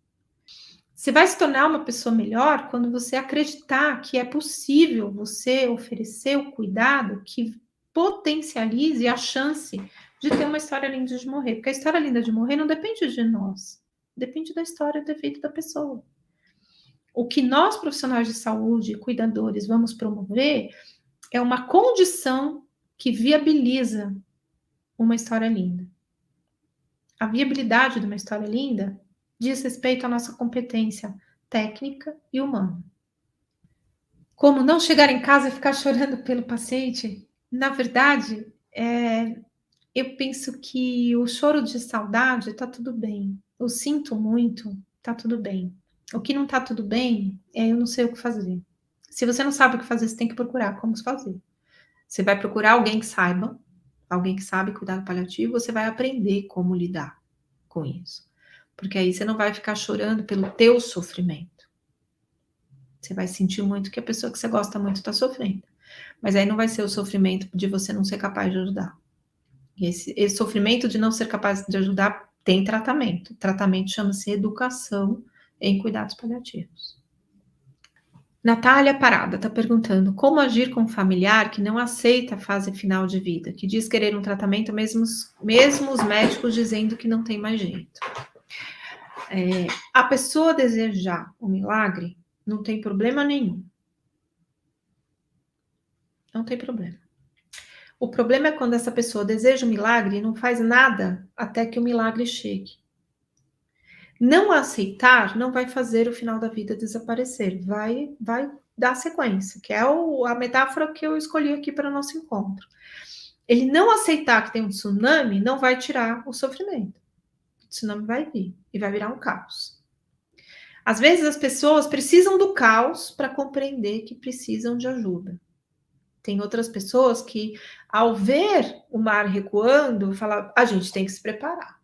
Você vai se tornar uma pessoa melhor quando você acreditar que é possível você oferecer o cuidado que potencialize a chance de ter uma história linda de morrer. Porque a história linda de morrer não depende de nós, depende da história de vida da pessoa. O que nós, profissionais de saúde, cuidadores, vamos promover é uma condição que viabiliza uma história linda. A viabilidade de uma história linda diz respeito à nossa competência técnica e humana. Como não chegar em casa e ficar chorando pelo paciente? Na verdade, eu penso que o choro de saudade está tudo bem. Eu sinto muito, está tudo bem. O que não está tudo bem é eu não sei o que fazer. Se você não sabe o que fazer, você tem que procurar como fazer. Você vai procurar alguém que saiba, alguém que sabe cuidado paliativo, você vai aprender como lidar com isso. Porque aí você não vai ficar chorando pelo teu sofrimento. Você vai sentir muito que a pessoa que você gosta muito está sofrendo. Mas aí não vai ser o sofrimento de você não ser capaz de ajudar. E esse sofrimento de não ser capaz de ajudar tem tratamento. O tratamento chama-se educação em cuidados paliativos. Natália Parada está perguntando como agir com um familiar que não aceita a fase final de vida, que diz querer um tratamento mesmo os médicos dizendo que não tem mais jeito. A pessoa desejar o milagre não tem problema nenhum. Não tem problema. O problema é quando essa pessoa deseja o milagre e não faz nada até que o milagre chegue. Não aceitar não vai fazer o final da vida desaparecer, vai dar sequência, que é a metáfora que eu escolhi aqui para o nosso encontro. Ele não aceitar que tem um tsunami não vai tirar o sofrimento. O tsunami vai vir e vai virar um caos. Às vezes as pessoas precisam do caos para compreender que precisam de ajuda. Tem outras pessoas que, ao ver o mar recuando, falam, a gente tem que se preparar.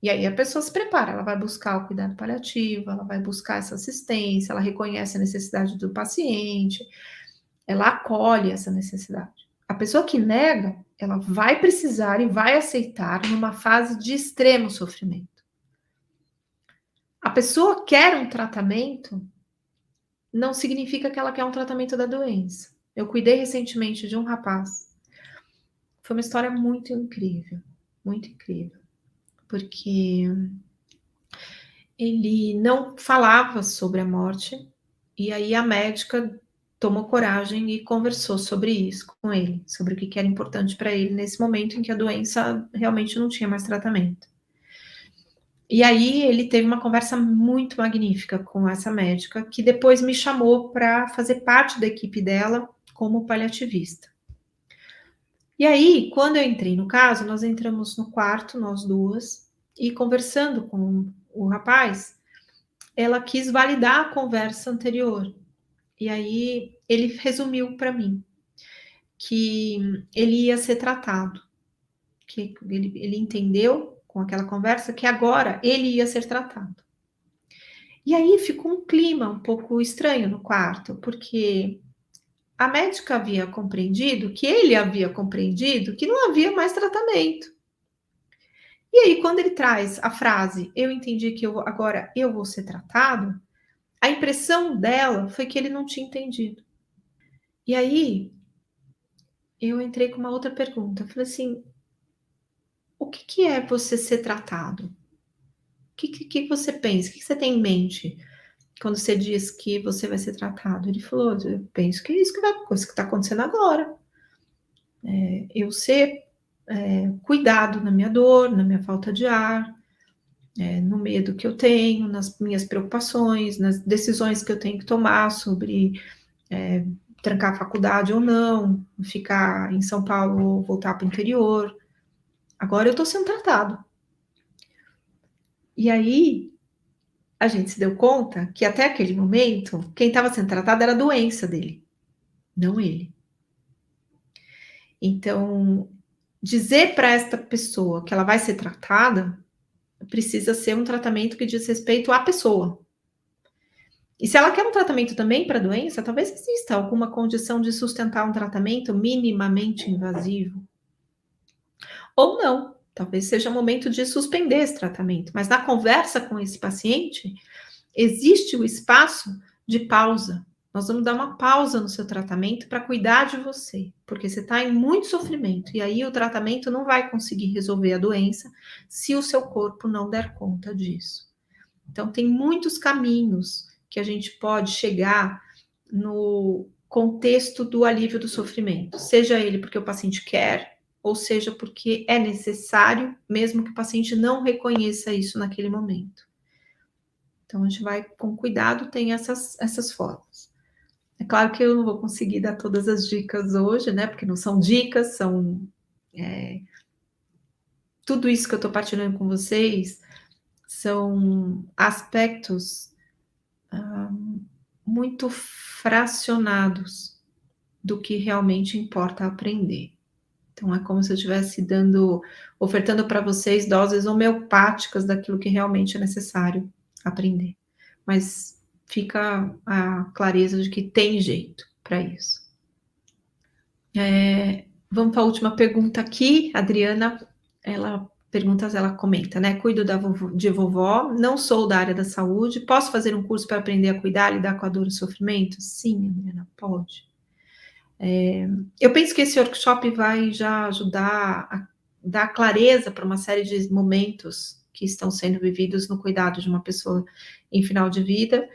E aí a pessoa se prepara, ela vai buscar o cuidado paliativo, ela vai buscar essa assistência, ela reconhece a necessidade do paciente, ela acolhe essa necessidade. A pessoa que nega, ela vai precisar e vai aceitar numa fase de extremo sofrimento. A pessoa quer um tratamento, não significa que ela quer um tratamento da doença. Eu cuidei recentemente de um rapaz. Foi uma história muito incrível, porque ele não falava sobre a morte, e aí a médica tomou coragem e conversou sobre isso com ele, sobre o que era importante para ele nesse momento em que a doença realmente não tinha mais tratamento. E aí ele teve uma conversa muito magnífica com essa médica, que depois me chamou para fazer parte da equipe dela como paliativista. E aí, quando eu entrei no caso, nós entramos no quarto, nós duas, e conversando com o rapaz, ela quis validar a conversa anterior. E aí ele resumiu para mim que ele ia ser tratado, que ele entendeu com aquela conversa que agora ele ia ser tratado. E aí ficou um clima um pouco estranho no quarto, porque a médica havia compreendido, que ele havia compreendido, que não havia mais tratamento. E aí, quando ele traz a frase, eu entendi que agora eu vou ser tratado, a impressão dela foi que ele não tinha entendido. E aí, eu entrei com uma outra pergunta. Eu falei assim, o que é você ser tratado? O que você pensa? O que você tem em mente quando você diz que você vai ser tratado? Ele falou, eu penso que é isso que está acontecendo agora. Eu ser cuidado na minha dor, na minha falta de ar, no medo que eu tenho, nas minhas preocupações, nas decisões que eu tenho que tomar sobre trancar a faculdade ou não, ficar em São Paulo ou voltar para o interior. Agora eu estou sendo tratado. E aí a gente se deu conta que até aquele momento, quem estava sendo tratado era a doença dele, não ele. Então, dizer para esta pessoa que ela vai ser tratada precisa ser um tratamento que diz respeito à pessoa. E se ela quer um tratamento também para a doença, talvez exista alguma condição de sustentar um tratamento minimamente invasivo. Ou não, talvez seja o momento de suspender esse tratamento. Mas na conversa com esse paciente, existe o espaço de pausa. Nós vamos dar uma pausa no seu tratamento para cuidar de você, porque você está em muito sofrimento. E aí o tratamento não vai conseguir resolver a doença se o seu corpo não der conta disso. Então, tem muitos caminhos que a gente pode chegar no contexto do alívio do sofrimento, seja ele porque o paciente quer, ou seja porque é necessário, mesmo que o paciente não reconheça isso naquele momento. Então, a gente vai com cuidado, tem essas formas. É claro que eu não vou conseguir dar todas as dicas hoje, né? Porque não são dicas, são tudo isso que eu estou partilhando com vocês são aspectos muito fracionados do que realmente importa aprender. Então, é como se eu estivesse ofertando para vocês doses homeopáticas daquilo que realmente é necessário aprender. Mas fica a clareza de que tem jeito para isso. Vamos para a última pergunta aqui. Adriana, ela comenta, né? Cuido de vovó, não sou da área da saúde, posso fazer um curso para aprender a cuidar, lidar com a dor e o sofrimento? Sim, Adriana, pode. Eu penso que esse workshop vai já ajudar a dar clareza para uma série de momentos que estão sendo vividos no cuidado de uma pessoa em final de vida,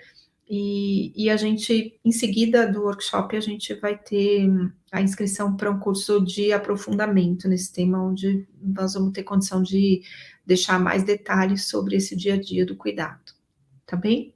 e a gente, em seguida do workshop, a gente vai ter a inscrição para um curso de aprofundamento nesse tema, onde nós vamos ter condição de deixar mais detalhes sobre esse dia a dia do cuidado, tá bem?